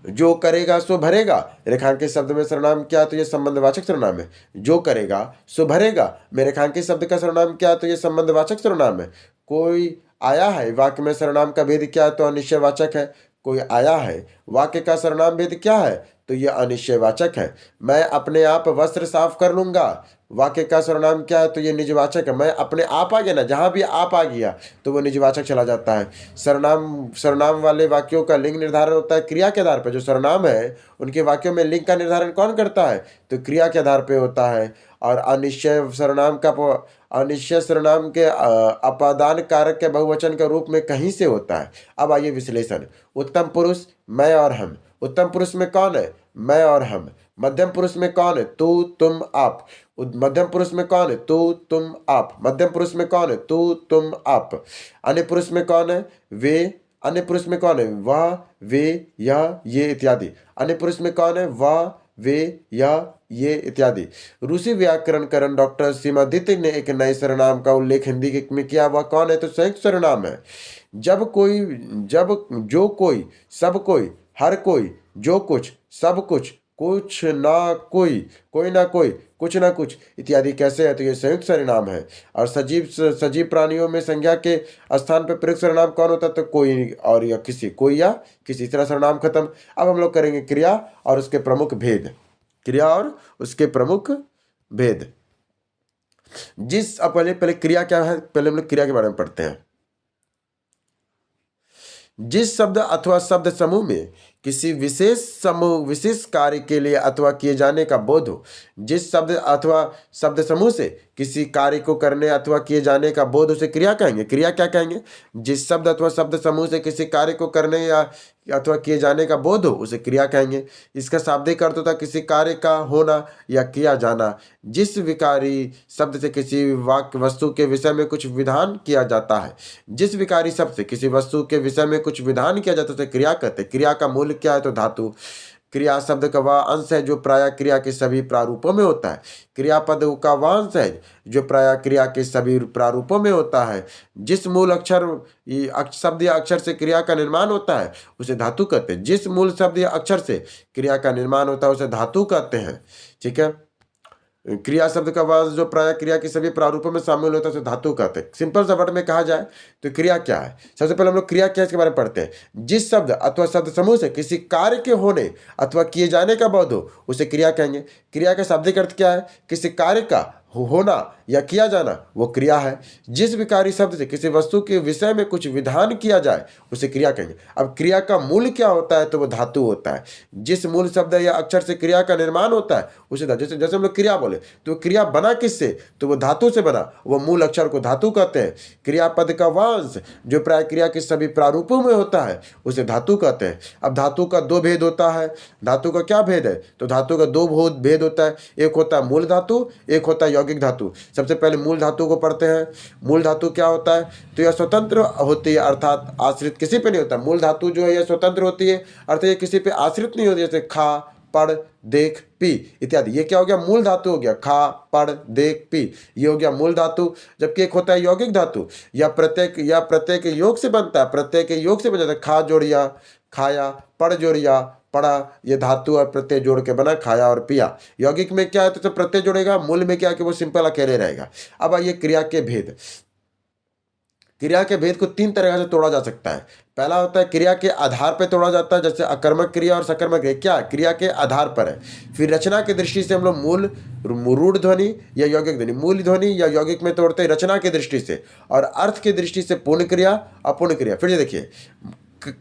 जो करेगा सो भरेगा रेखांकित शब्द में सर्वनाम क्या है तो यह संबंधवाचक सर्वनाम है। जो करेगा सो भरेगा में रेखांकित शब्द का सर्वनाम क्या है तो यह संबंधवाचक सर्वनाम है। कोई आया है वाक्य में सर्वनाम का भेद क्या है तो अनिश्चयवाचक है। कोई आया है वाक्य का सर्वनाम भेद क्या है तो यह अनिश्चयवाचक है। मैं अपने आप वस्त्र साफ कर लूंगा वाक्य का सर्वनाम क्या है तो यह निजवाचक है। मैं अपने आप आ गया ना, जहां भी आप आ गया तो वह निजवाचक चला जाता है। सर्वनाम वाले वाक्यों का लिंग निर्धारण होता है क्रिया के आधार पर। जो सर्वनाम है उनके वाक्यों में लिंग का निर्धारण कौन करता है तो क्रिया के आधार पर होता है। और अनिश्चय सर्वनाम के अपादान कारक के बहुवचन के रूप में कहीं से होता है। अब आइए विश्लेषण। उत्तम पुरुष मैं और हम। उत्तम पुरुष में कौन है मैं और हम। मध्यम पुरुष में कौन है तू तुम आप। मध्यम पुरुष में कौन है तू तुम आप। मध्यम पुरुष में कौन है तू तुम आप। अन्य पुरुष में कौन है वे। अन्य पुरुष में कौन है वह वे यह ये इत्यादि। अन्य पुरुष में कौन है वह वे यह ये इत्यादि। रूसी व्याकरणकरण डॉक्टर सीमादित्य ने एक नए सर्वनाम का उल्लेख हिंदी में किया। वह कौन है तो संयुक्त सर्वनाम है। जब जो कोई सब कोई हर कोई जो कुछ सब कुछ कुछ ना कोई कुछ ना कुछ इत्यादि कैसे है तो ये संयुक्त सर्वनाम है। और सजीव प्राणियों में संज्ञा के स्थान पर प्रयुक्त सर्वनाम कौन होता है तो कोई और या किसी, कोई या किसी तरह सर्वनाम खत्म। अब हम लोग करेंगे क्रिया और उसके प्रमुख भेद। क्रिया और उसके प्रमुख भेद। अब पहले पहले क्रिया क्या है, पहले हम लोग क्रिया के बारे में पढ़ते हैं। जिस शब्द अथवा शब्द समूह में किसी विशेष कार्य के लिए अथवा किए जाने का बोध हो, जिस शब्द अथवा शब्द समूह से किसी कार्य को करने अथवा किए जाने का बोध, उसे क्रिया कहेंगे। क्रिया क्या कहेंगे? जिस शब्द अथवा शब्द समूह से किसी कार्य को करने या अथवा किए जाने का बोध हो, उसे क्रिया कहेंगे। इसका शाब्दिक अर्थ होता है किसी कार्य का होना या किया जाना। जिस विकारी शब्द से किसी वाक्य वस्तु के विषय में कुछ विधान किया जाता है, जिस विकारी शब्द से किसी वस्तु के विषय में कुछ विधान किया जाता है उसे क्रिया कहते हैं। क्रिया का मूल क्या है? तो धातु। क्रिया शब्द का वह अंश है जो प्राय क्रिया के सभी प्रारूपों में होता है। क्रियापद का वह अंश है जो प्राय क्रिया के सभी प्रारूपों में होता है। जिस मूल शब्द या अक्षर से क्रिया का निर्माण होता है उसे धातु कहते हैं। जिस मूल शब्द या अक्षर से क्रिया का निर्माण होता है उसे धातु कहते हैं। ठीक है। क्रिया शब्द का वह जो प्राय क्रिया के सभी प्रारूपों में शामिल होता है उसे धातु कहते हैं। सिंपल सा वर्ड में कहा जाए तो क्रिया क्या है? सबसे पहले हम लोग क्रिया क्या इसके बारे में पढ़ते हैं। जिस शब्द अथवा शब्द समूह से किसी कार्य के होने अथवा किए जाने का बोध हो उसे क्रिया कहेंगे। क्रिया का शाब्दिक अर्थ क्या है? किसी कार्य का होना या किया जाना, वो क्रिया है। जिस विकारी शब्द से किसी वस्तु के विषय में कुछ विधान किया जाए उसे क्रिया कहेंगे। अब क्रिया का मूल क्या होता है? तो वो धातु होता है। जिस मूल शब्द या अक्षर से क्रिया का निर्माण होता है उसे जैसे जैसे हम लोग क्रिया बोले तो क्रिया बना किससे? तो वो धातु से बना, वो मूल अक्षर को धातु कहते हैं। क्रियापद का वांश जो प्राय क्रिया के सभी प्रारूपों में होता है उसे धातु कहते हैं। अब धातु का दो भेद होता है। धातु का क्या भेद है? तो धातु का दो भेद होता है। एक होता है मूल धातु, एक होता है यौगिक धातु। सबसे पहले मूल धातु को पढ़ते हैं। मूल धातु क्या होता है? तो यह स्वतंत्र होती है, अर्थात आश्रित किसी पे नहीं होता। मूल धातु जो है यह स्वतंत्र होती है, अर्थात ये किसी पे आश्रित नहीं होती। जैसे खा, पढ़, देख, पी इत्यादि। ये क्या हो गया? मूल धातु हो गया। खा, पढ़, देख, पी, ये हो गया मूल धातु। जबकि एक होता है यौगिक धातु, या प्रत्येक योग से बनता है। प्रत्येक योग से बन जाता है। खा जोड़िया खाया, पढ़ जोड़िया पढ़ा, ये धातु और प्रत्यय जोड़ के बना खाया और पिया। यौगिक में क्या है? तो प्रत्यय जोड़ेगा। मूल में क्या है कि वो सिंपल अकेले रहेगा। अब आइए क्रिया के भेद। क्रिया के भेद को तीन तरह से तोड़ा जा सकता है। पहला होता है क्रिया के आधार पर तोड़ा जाता है, जैसे अकर्मक क्रिया और सकर्मक क्रिया। क्या? क्रिया के आधार पर है। फिर रचना की दृष्टि से हम लोग मूल, रूढ़ ध्वनि या यौगिक ध्वनि, मूल ध्वनि या यौगिक में तोड़ते हैं रचना की दृष्टि से, और अर्थ की दृष्टि से पूर्ण क्रिया, अपूर्ण क्रिया। फिर देखिए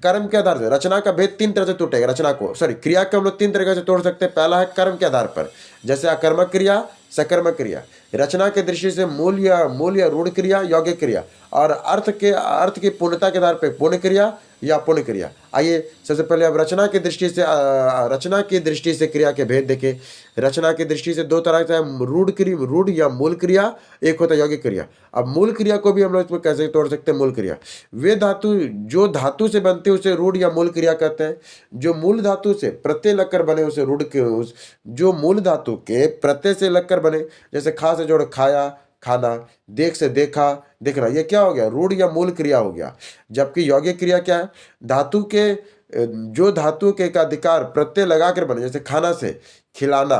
कर्म के आधार से रचना का भेद तीन तरह से टूटेगा। क्रिया को हम लोग तीन तरह से तोड़ सकते हैं। पहला है कर्म के आधार पर, जैसे अकर्मक क्रिया, सकर्मक क्रिया। रचना के दृष्टि से मूल या रूढ़ क्रिया, यौगिक क्रिया। और अर्थ की पूर्णता के आधार पर पूर्ण क्रिया या पूर्ण क्रिया। आइए सबसे पहले अब रचना की दृष्टि से क्रिया के भेद देखें। रचना की दृष्टि से दो तरह से रूढ़ या मूल क्रिया, एक होता है यौगिक क्रिया। अब मूल क्रिया को भी हम लोग इसमें कैसे तोड़ सकते हैं? मूल क्रिया वे धातु जो धातु से बनते हैं उसे रूढ़ या मूल क्रिया कहते हैं। जो मूल धातु से प्रत्यय लगकर बने उसे रूढ़ जो मूल धातु के प्रत्यय से लगकर बने, जैसे खा से जोड़ खाया, खाना, देख से देखा, देखना, ये क्या हो गया? रूढ़ या मूल क्रिया हो गया। जबकि यौगिक क्रिया क्या है? धातु के का अधिकार प्रत्यय लगाकर बने, जैसे खाना से खिलाना,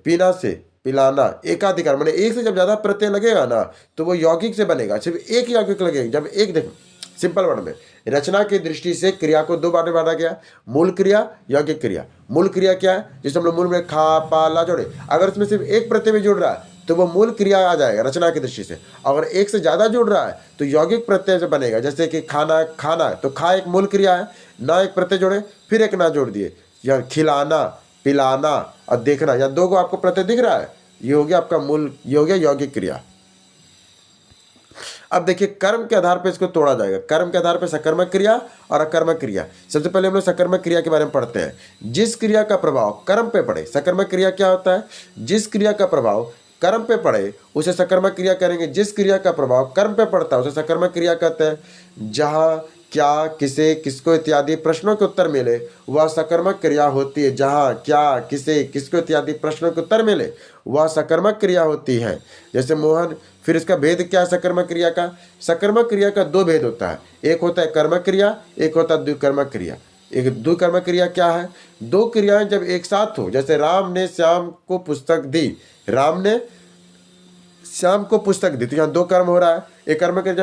पीना से पिलाना। एकाधिकार माने एक से जब ज्यादा प्रत्यय लगेगा ना तो वो यौगिक से बनेगा। सिर्फ एक यौगिक लगेगा जब एक। देखो सिंपल वर्ड में रचना की दृष्टि से क्रिया को दो बार बांटा गया, मूल क्रिया, यौगिक क्रिया। मूल क्रिया क्या है? जिसे हम लोग मूल में खा, पा, ला जोड़े, अगर उसमें सिर्फ एक प्रत्यय भी जुड़ रहा है तो वो मूल क्रिया आ जाएगा रचना की दृष्टि से। अगर एक से ज्यादा जुड़ रहा है तो यौगिक प्रत्यय से बनेगा। जैसे कि खाना तो खा एक मूल क्रिया है, ना एक प्रत्यय जोड़े फिर एक ना जोड़ दिए, या खिलाना, पिलाना और देखना, या दो को आपको प्रत्यय दिख रहा है, ये हो गया आपका मूल, ये हो गया यौगिक क्रिया। अब देखिए कर्म के आधार पर इसको तोड़ा जाएगा। कर्म के आधार पर सकर्मक क्रिया और अकर्मक क्रिया। सबसे पहले हम लोग सकर्मक क्रिया के बारे में पढ़ते हैं। जिस क्रिया का प्रभाव कर्म पे पड़े, सकर्मक क्रिया क्या होता है? जिस क्रिया का प्रभाव कर्म पे पड़े उसे सकर्मक क्रिया करेंगे। जिस क्रिया का प्रभाव कर्म पे पड़ता है उसे सकर्मक क्रिया कहते हैं। जहाँ, क्या, किसे, किसको इत्यादि प्रश्नों के उत्तर मिले वह सकर्मक क्रिया होती है। जहाँ, क्या, किसे, किसको इत्यादि प्रश्नों के उत्तर मिले वह सकर्मक क्रिया होती है। जैसे मोहन। फिर इसका भेद क्या है सकर्मक क्रिया का? सकर्मक क्रिया का दो भेद होता है। एक होता है कर्मक क्रिया, एक होता है द्विकर्मक क्रिया। एक द्विकर्मक क्रिया क्या है? दो क्रियाएं जब एक साथ हो, जैसे राम ने श्याम को पुस्तक दी, राम ने श्याम को पुस्तक दी, तो यहाँ दो कर्म हो रहा है। एक कर्म के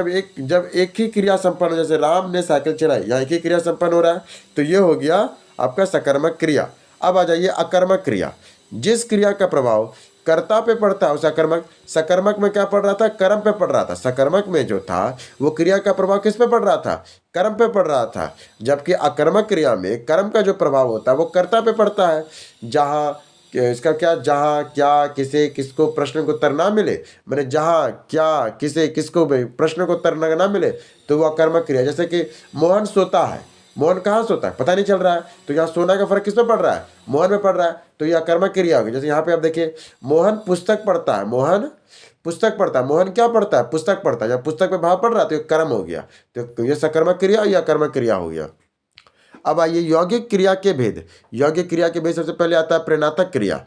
जब एक ही क्रिया संपन्न हो, जैसे राम ने साइकिल चलाई, यहाँ एक ही क्रिया संपन्न हो रहा है, तो ये हो गया आपका सकर्मक क्रिया। अब आ जाइए अकर्मक क्रिया। जिस क्रिया का प्रभाव कर्ता पे पड़ता है, सकर्मक। सकर्मक में क्या पड़ रहा था? कर्म पे पड़ रहा था। सकर्मक में जो था वो क्रिया का प्रभाव किस पे पड़ रहा था? कर्म पे पड़ रहा था। जबकि अकर्मक क्रिया में कर्म का जो प्रभाव होता है वो कर्ता पे पड़ता है। जहाँ इसका क्या, जहाँ क्या किसे किसको प्रश्न को उत्तर ना मिले, मैंने जहाँ क्या किसे किसको भी प्रश्न को उत्तर ना मिले तो वह कर्मक क्रिया। जैसे कि मोहन सोता है, मोहन कहाँ सोता है पता नहीं चल रहा है, तो यहाँ सोना का फर्क किस में पड़ रहा है? मोहन में पड़ रहा है, तो यह कर्मक क्रिया होगी। जैसे यहाँ पे आप देखिए, मोहन पुस्तक पढ़ता है, मोहन पुस्तक पढ़ता है, मोहन क्या पढ़ता है? पुस्तक पढ़ता है। जब पुस्तक पे भाव पड़ रहा है तो ये कर्म हो गया, तो ये सकर्मक क्रिया या कर्मक क्रिया हो गया। अब आइए यौगिक क्रिया के भेद। यौगिक क्रिया के भेद सबसे पहले आता है प्रेरणात्मक क्रिया।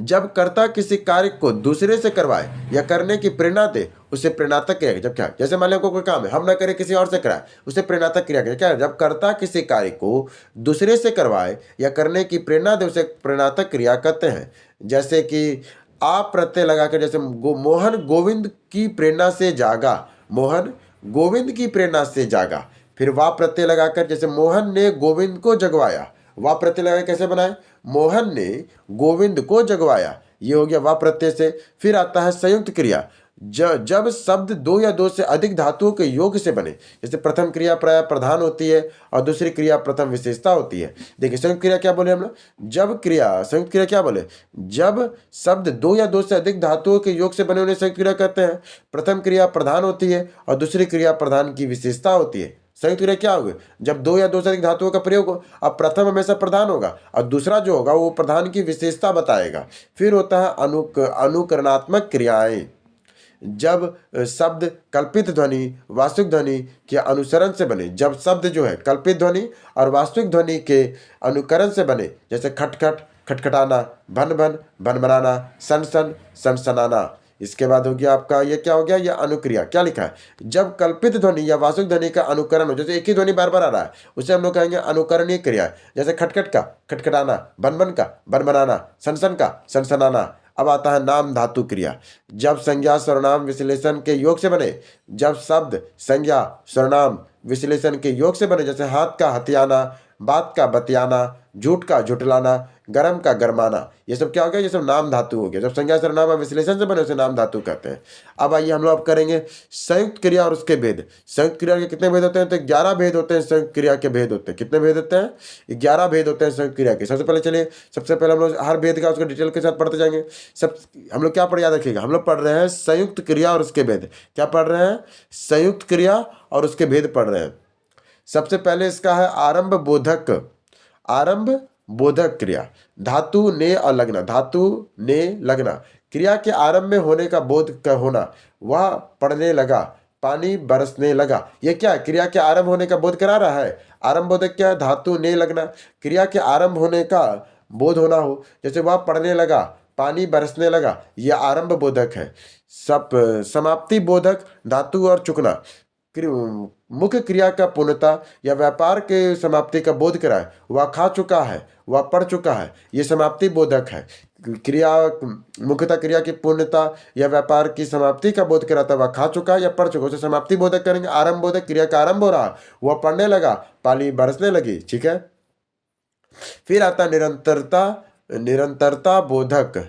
जब कर्ता किसी कार्य को दूसरे से करवाए या करने की प्रेरणा दे उसे प्रेरणात्मक क्रिया। जब क्या, जैसे मान लो कोई काम है, हम ना करें किसी और से कराए, उसे प्रेरणात्मक क्रिया क्या है? जब कर्ता किसी कार्य को दूसरे से करवाए या करने की प्रेरणा दे उसे प्रेरणात्मक क्रिया कहते हैं। जैसे कि आप प्रत्यय लगाकर, जैसे मोहन गोविंद की प्रेरणा से जागा, मोहन गोविंद की प्रेरणा से जागा। फिर वाह प्रत्यय लगाकर, जैसे मोहन ने गोविंद को जगवाया, वाह प्रत्यय लगाकर कैसे बनाए? मोहन ने गोविंद को जगवाया, ये हो गया वाह प्रत्यय से। फिर आता है संयुक्त क्रिया। जब शब्द दो या दो से अधिक धातुओं के योग से बने, जैसे प्रथम क्रिया प्राय प्रधान होती है और दूसरी क्रिया प्रथम विशेषता होती है। देखिए संयुक्त क्रिया क्या बोले हम लोग? जब क्रिया, संयुक्त क्रिया क्या बोले? जब शब्द दो या दो से अधिक धातुओं के योग से बने उन्हें संयुक्त क्रिया कहते हैं। प्रथम क्रिया प्रधान होती है और दूसरी क्रिया प्रधान की विशेषता होती है। संयुक्त क्रिया क्या होगी? जब दो या दो से अधिक धातुओं का प्रयोग हो, अब प्रथम हमेशा प्रधान होगा और दूसरा जो होगा वो प्रधान की विशेषता बताएगा। फिर होता है अनुकरणात्मक क्रियाएं। जब शब्द कल्पित ध्वनि वास्तविक ध्वनि के अनुसरण से बने, जब शब्द जो है कल्पित ध्वनि और वास्तविक ध्वनि के अनुकरण से बने, जैसे खटखट खटखटाना, भन भन भनभनाना, सन सन सनसनाना। इसके बाद हो गया आपका, ये क्या हो गया? ये अनुक्रिया। क्या लिखा है? जब कल्पित ध्वनि या वास्तविक ध्वनि का अनुकरण हो, जैसे एक ही ध्वनि बार बार आ रहा है, उसे हम लोग कहेंगे अनुकरणीय क्रिया। जैसे खटखट का खटखटाना, भन भन का भनभनाना, सनसन का सनसनाना। अब आता है नाम धातु क्रिया। जब संज्ञा सर्वनाम विश्लेषण के योग से बने, जब शब्द संज्ञा सर्वनाम विश्लेषण के योग से बने, जैसे हाथ का हथियाना, बात का बतियाना, झूठ का झुठलाना, गरम का गरमाना, ये सब क्या हो गया? ये सब नाम धातु हो गया। जब संज्ञा सर्वनाम और विश्लेषण से बने उसे नाम धातु कहते हैं। अब आइए हम लोग करेंगे संयुक्त क्रिया और उसके भेद। संयुक्त क्रिया के कितने भेद होते हैं? तो 11 भेद होते हैं संयुक्त क्रिया के भेद होते हैं। कितने भेद होते हैं? 11 भेद होते हैं संयुक्त क्रिया के। सबसे पहले चलिए, सबसे पहले हम लोग हर भेद का उसको डिटेल के साथ पढ़ते जाएंगे। सब हम लोग क्या पढ़, याद रखिएगा, हम लोग पढ़ रहे हैं संयुक्त क्रिया और उसके भेद। क्या पढ़ रहे हैं? संयुक्त क्रिया और उसके भेद पढ़ रहे हैं। सबसे पहले इसका है आरंभ बोधक। आरंभ बोधक क्रिया, धातु ने और लगना, धातु ने लगना। क्रिया के आरंभ में होने का बोध का होना, वह पढ़ने लगा, पानी बरसने लगा। ये क्या है? क्रिया के आरंभ होने का बोध करा रहा है। आरंभ बोधक क्या है? धातु ने लगना, क्रिया के आरंभ होने का बोध होना हो, जैसे वह पढ़ने लगा, पानी बरसने लगा, यह आरंभ बोधक है। सब समाप्ति बोधक, धातु और चुकना, मुख्य क्रिया का पूर्णता या व्यापार के समाप्ति का बोध कराए, वह खा चुका है, वह पढ़ चुका है, ये समाप्ति बोधक है। क्रिया मुख्यतः क्रिया की पूर्णता या व्यापार की समाप्ति का बोध कराता, वह खा चुका है या पढ़ चुका, उसे समाप्ति बोधक करेंगे। आरंभ बोधक, क्रिया का आरंभ हो रहा, वह पढ़ने लगा, पानी बरसने लगी। ठीक है। फिर आता निरंतरता, निरंतरता बोधक।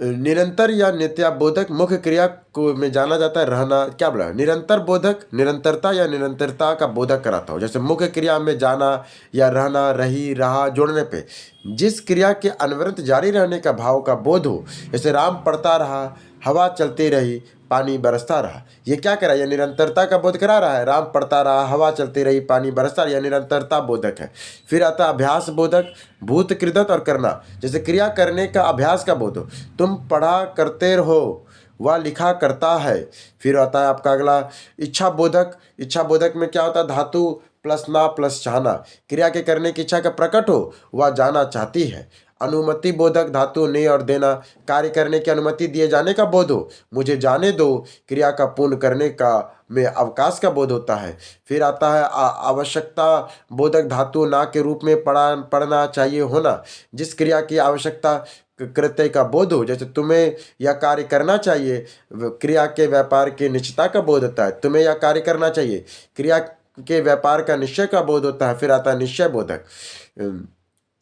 निरंतर या नित्याबोधक मुख्य क्रिया को में जाना जाता है रहना। क्या बोला? निरंतर बोधक निरंतरता या निरंतरता का बोधक कराता हो। जैसे मुख्य क्रिया में जाना या रहना, रही, रहा जोड़ने पे जिस क्रिया के अनवरत जारी रहने का भाव का बोध हो, जैसे राम पढ़ता रहा, हवा चलती रही, पानी बरसता रहा, ये क्या करा? यह निरंतरता का बोध करा रहा है। राम पढ़ता रहा, हवा चलती रही, पानी बरसता रहा, यह निरंतरता बोधक है। फिर आता अभ्यास बोधक, भूत कृदत और करना, जैसे क्रिया करने का अभ्यास का बोध हो, तुम पढ़ा करते रहो, वह लिखा करता है। फिर आता है आपका अगला इच्छा बोधक। इच्छा बोधक में क्या होता है? धातु प्लस ना प्लस चाहना, क्रिया के करने की इच्छा का प्रकट हो, वह जाना चाहती है। अनुमति बोधक, धातु ने और देना, कार्य करने की अनुमति दिए जाने का बोध हो, मुझे जाने दो, क्रिया का पूर्ण करने का में अवकाश का बोध होता है। फिर आता है आवश्यकता बोधक, धातु ना के रूप में पढ़ना चाहिए होना, जिस क्रिया की आवश्यकता कृत्य का बोध हो, जैसे तुम्हें यह कार्य करना चाहिए, क्रिया के व्यापार की निश्चितता का बोध होता है। तुम्हें यह कार्य करना चाहिए, क्रिया के व्यापार का निश्चय का बोध होता है। फिर आता है निश्चय बोधक।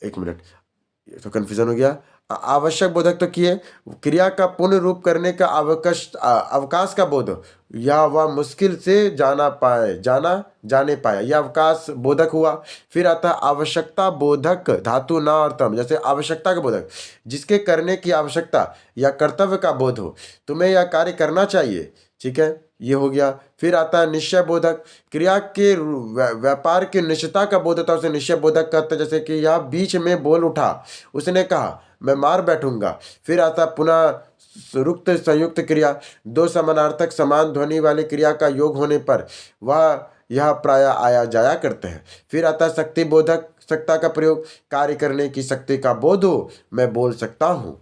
एक मिनट, ये तो कन्फ्यूजन हो गया। आवश्यक बोधक तो किए, क्रिया का पूर्ण रूप करने का अवकाश का बोध, या वह मुश्किल से जाने पाया, यह अवकाश बोधक हुआ। फिर आता है आवश्यकता बोधक धातु न और तम, जैसे आवश्यकता का बोधक, जिसके करने की आवश्यकता या कर्तव्य का बोध हो, तुम्हें यह कार्य करना चाहिए, ठीक है, ये हो गया। फिर आता है निश्चय बोधक, क्रिया के व्यापार की निश्चयता का बोध होता है, उसे निश्चय बोधक कहते हैं। जैसे कि यह बीच में बोल उठा, उसने कहा मैं मार बैठूंगा। फिर आता पुनः रुक्त संयुक्त क्रिया, दो समानार्थक समान ध्वनि वाली क्रिया का योग होने पर वह यह प्राय आया जाया करते हैं। फिर आता शक्ति बोधक, सत्ता का प्रयोग, कार्य करने की शक्ति का बोध हो, मैं बोल सकता हूँ।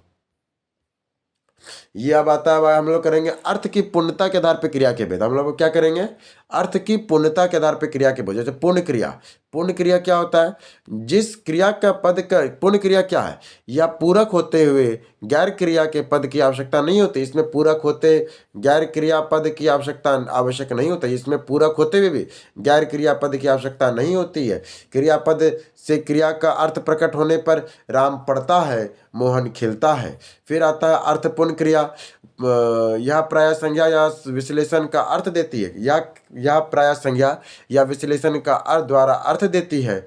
ये अब आता है, हम लोग करेंगे अर्थ की पूर्णता के आधार पर क्रिया के भेद। हम लोग क्या करेंगे, अर्थ की पूर्णता के आधार पर क्रिया के भेद। जैसे पूर्ण क्रिया, पूर्ण क्रिया क्या होता है, जिस क्रिया का पद का पूर्ण क्रिया क्या है, या पूरक होते हुए गैर क्रिया के पद की आवश्यकता नहीं होती। इसमें पूरक होते गैर क्रिया पद की आवश्यकता आवश्यक नहीं होता, इसमें पूरक होते हुए भी गैर क्रिया पद की आवश्यकता नहीं होती है। क्रियापद से क्रिया का अर्थ प्रकट होने पर राम पढ़ता है, मोहन खेलता है। फिर आता है अर्थपूर्ण क्रिया, यह प्राय संज्ञा या विश्लेषण का अर्थ देती है, यह प्राय संज्ञा या विश्लेषण का अर्थ द्वारा अर्थ देती है।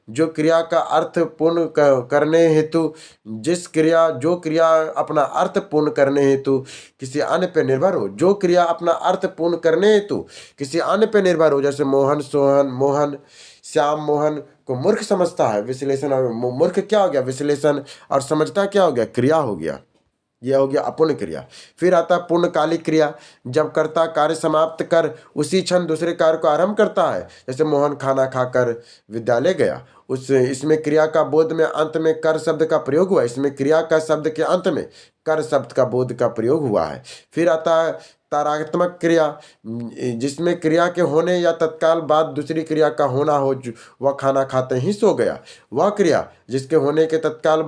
जो क्रिया का अर्थ पूर्ण करने हेतु जो क्रिया अपना अर्थ पूर्ण करने हेतु किसी अन्य पे निर्भर हो, जो क्रिया अपना अर्थ पूर्ण करने हेतु किसी अन्य पे निर्भर हो, जैसे मोहन श्याम मोहन को मूर्ख समझता है, विश्लेषण, मूर्ख क्या हो गया, विश्लेषण, और समझता क्या हो गया, क्रिया हो गया। यह हो गया अपूर्ण क्रिया। फिर आता है पूर्णकालिक क्रिया, जब कर्ता कार्य समाप्त कर उसी क्षण दूसरे कार्य को आरंभ करता है। जैसे मोहन खाना खाकर विद्यालय गया, इसमें क्रिया का बोध में अंत में कर शब्द का प्रयोग हुआ, इसमें क्रिया का शब्द के अंत में कर शब्द का बोध का प्रयोग हुआ है। फिर आता है तारात्मक क्रिया, जिसमें क्रिया के होने या तत्काल बाद दूसरी क्रिया का होना हो, वह खाना खाते ही सो गया। वह क्रिया जिसके होने के तत्काल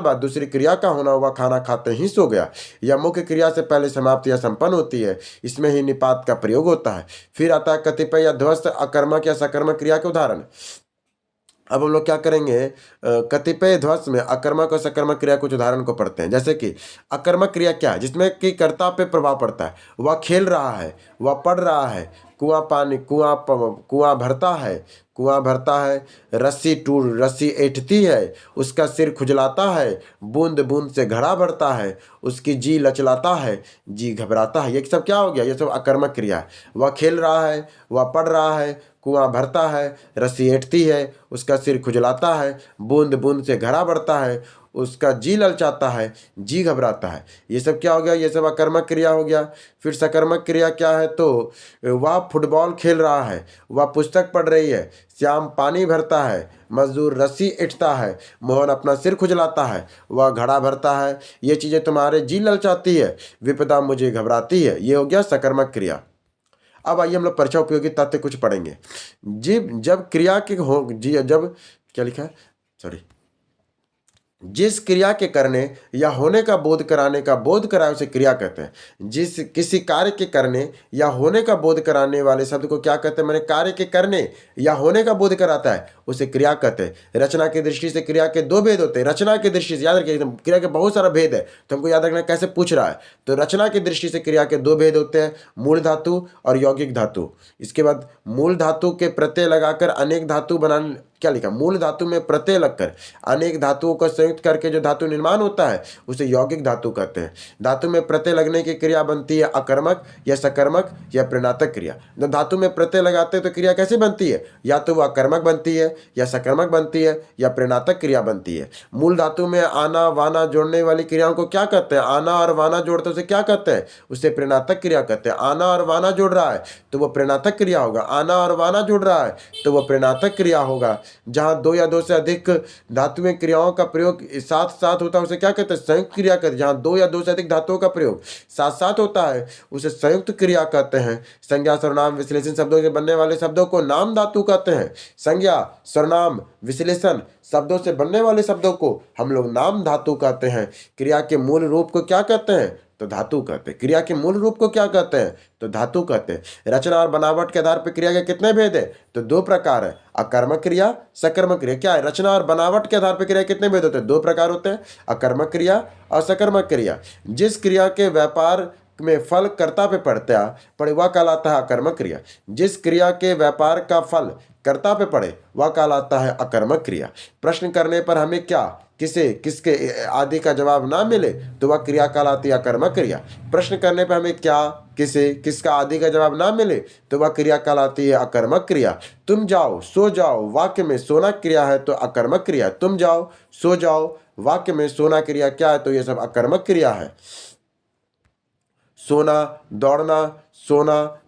बाद दूसरी क्रिया का होना, वह खाना खाते ही सो गया। यह मुख्य क्रिया से पहले समाप्त या संपन्न होती है, इसमें ही निपात का प्रयोग होता है। फिर आता है कतिपय या ध्वस्त अकर्मक या सकर्मक क्रिया के उदाहरण। अब हम लोग क्या करेंगे, कतिपय ध्वस्त में अकर्मक और सकर्मक क्रिया कुछ उदाहरण को पढ़ते हैं। जैसे कि अकर्मक क्रिया क्या है, जिसमें कि कर्ता पे प्रभाव पड़ता है, वह खेल रहा है, वह पढ़ रहा है, कुआं भरता है, रस्सी ऐंठती है, उसका सिर खुजलाता है, बूंद बूंद से घड़ा भरता है, उसकी जी लचलाता है, जी घबराता है। ये सब क्या हो गया, ये सब अकर्मक क्रिया है। वह खेल रहा है, वह पढ़ रहा है, कुआं भरता है, रस्सी ऐंठती है, उसका सिर खुजलाता है, बूंद बूंद से घड़ा भरता है, उसका जी ललचाता है, जी घबराता है। ये सब क्या हो गया, ये सब अकर्मक क्रिया हो गया। फिर सकर्मक क्रिया क्या है, तो वह फुटबॉल खेल रहा है, वह पुस्तक पढ़ रही है, श्याम पानी भरता है, मजदूर रस्सी ऐंठता है, मोहन अपना सिर खुजलाता है, वह घड़ा भरता है। ये चीज़ें तुम्हारे जी ललचाती है, विपदा मुझे घबराती है। ये हो गया सकर्मक क्रिया। अब आइए हम लोग परीक्षा उपयोगी तथ्य कुछ पढ़ेंगे। जब क्रिया के हो जब क्या लिखा है, सॉरी, जिस क्रिया के करने या होने का बोध कराने का बोध कराए उसे क्रिया कहते हैं। किसी कार्य के करने या होने का बोध कराने वाले शब्द को क्या कहते हैं, मैंने कार्य के करने या होने का बोध कराता है उसे क्रिया कहते हैं। रचना की दृष्टि से क्रिया के दो भेद होते हैं। रचना की दृष्टि से याद रखिए, क्रिया के बहुत सारा भेद है, तो हमको याद रखना कैसे पूछ रहा है। तो रचना की दृष्टि से क्रिया के दो भेद होते हैं, मूल धातु और यौगिक धातु। इसके बाद मूल धातु के प्रत्यय लगाकर अनेक धातु बनाने, क्या लिखा, मूल धातु में प्रत्यय लगकर अनेक धातुओं को संयुक्त करके जो धातु निर्माण होता है उसे यौगिक धातु कहते हैं। धातु में प्रत्यय लगने की क्रिया बनती है अकर्मक या सकर्मक या प्रेरणात्मक क्रिया। जब धातु में प्रत्यय लगाते हैं तो क्रिया कैसे बनती है, या तो वह अकर्मक बनती है या सकर्मक बनती है या प्रेरणात्मक क्रिया बनती है। मूल धातु में आना वाना जोड़ने वाली क्रियाओं को क्या कहते हैं, आना और वाना जोड़ते उसे क्या कहते हैं, उसे प्रेरणात्मक क्रिया कहते हैं। आना और वाना जोड़ रहा है तो वह प्रेरणात्मक क्रिया होगा, आना और वाना जोड़ रहा है तो वह प्रेरणात्मक क्रिया होगा। जहां दो या दो से अधिक धातुएं क्रियाओं का प्रयोग साथ साथ होता है उसे क्या कहते हैं, संयुक्त क्रिया कहते हैं। जहां दो या दो से अधिक धातुओं का प्रयोग साथ साथ होता है उसे संयुक्त क्रिया कहते हैं। संज्ञा सर्वनाम विश्लेषण शब्दों से बनने वाले शब्दों को नाम धातु कहते हैं। संज्ञा सर्वनाम विश्लेषण शब्दों से बनने वाले शब्दों को हम लोग नाम धातु कहते हैं। क्रिया के मूल रूप को क्या कहते हैं, तो धातु कहते हैं। क्रिया के मूल रूप को क्या कहते हैं? तो धातु कहते हैं। रचना और बनावट के आधार पर क्रिया के कितने भेद है? तो दो प्रकार है, अकर्मक क्रिया, सकर्मक क्रिया। क्या है? रचना और बनावट के आधार पर क्रिया कितने भेद होते हैं? दो प्रकार होते हैं, अकर्मक क्रिया और सकर्मक क्रिया। जिस क्रिया के व्यापार में फल कर्ता पे पड़े वह कहलाता है अकर्मक क्रिया। जिस क्रिया के व्यापार का फल कर्ता पे पड़े वह कहलाता है अकर्मक क्रिया। प्रश्न करने पर हमें क्या, किसे, किसके आदि का जवाब ना मिले तो वह क्रिया कहलाती है अकर्मक क्रिया। प्रश्न करने पर हमें क्या, किसे, किसका आदि का जवाब ना मिले तो वह क्रिया कहलाती है अकर्मक क्रिया। तुम जाओ सो जाओ वाक्य में सोना क्रिया है तो अकर्मक क्रिया। तुम जाओ सो जाओ वाक्य में सोना क्रिया क्या है? तो ये सब अकर्मक क्रिया है। सोना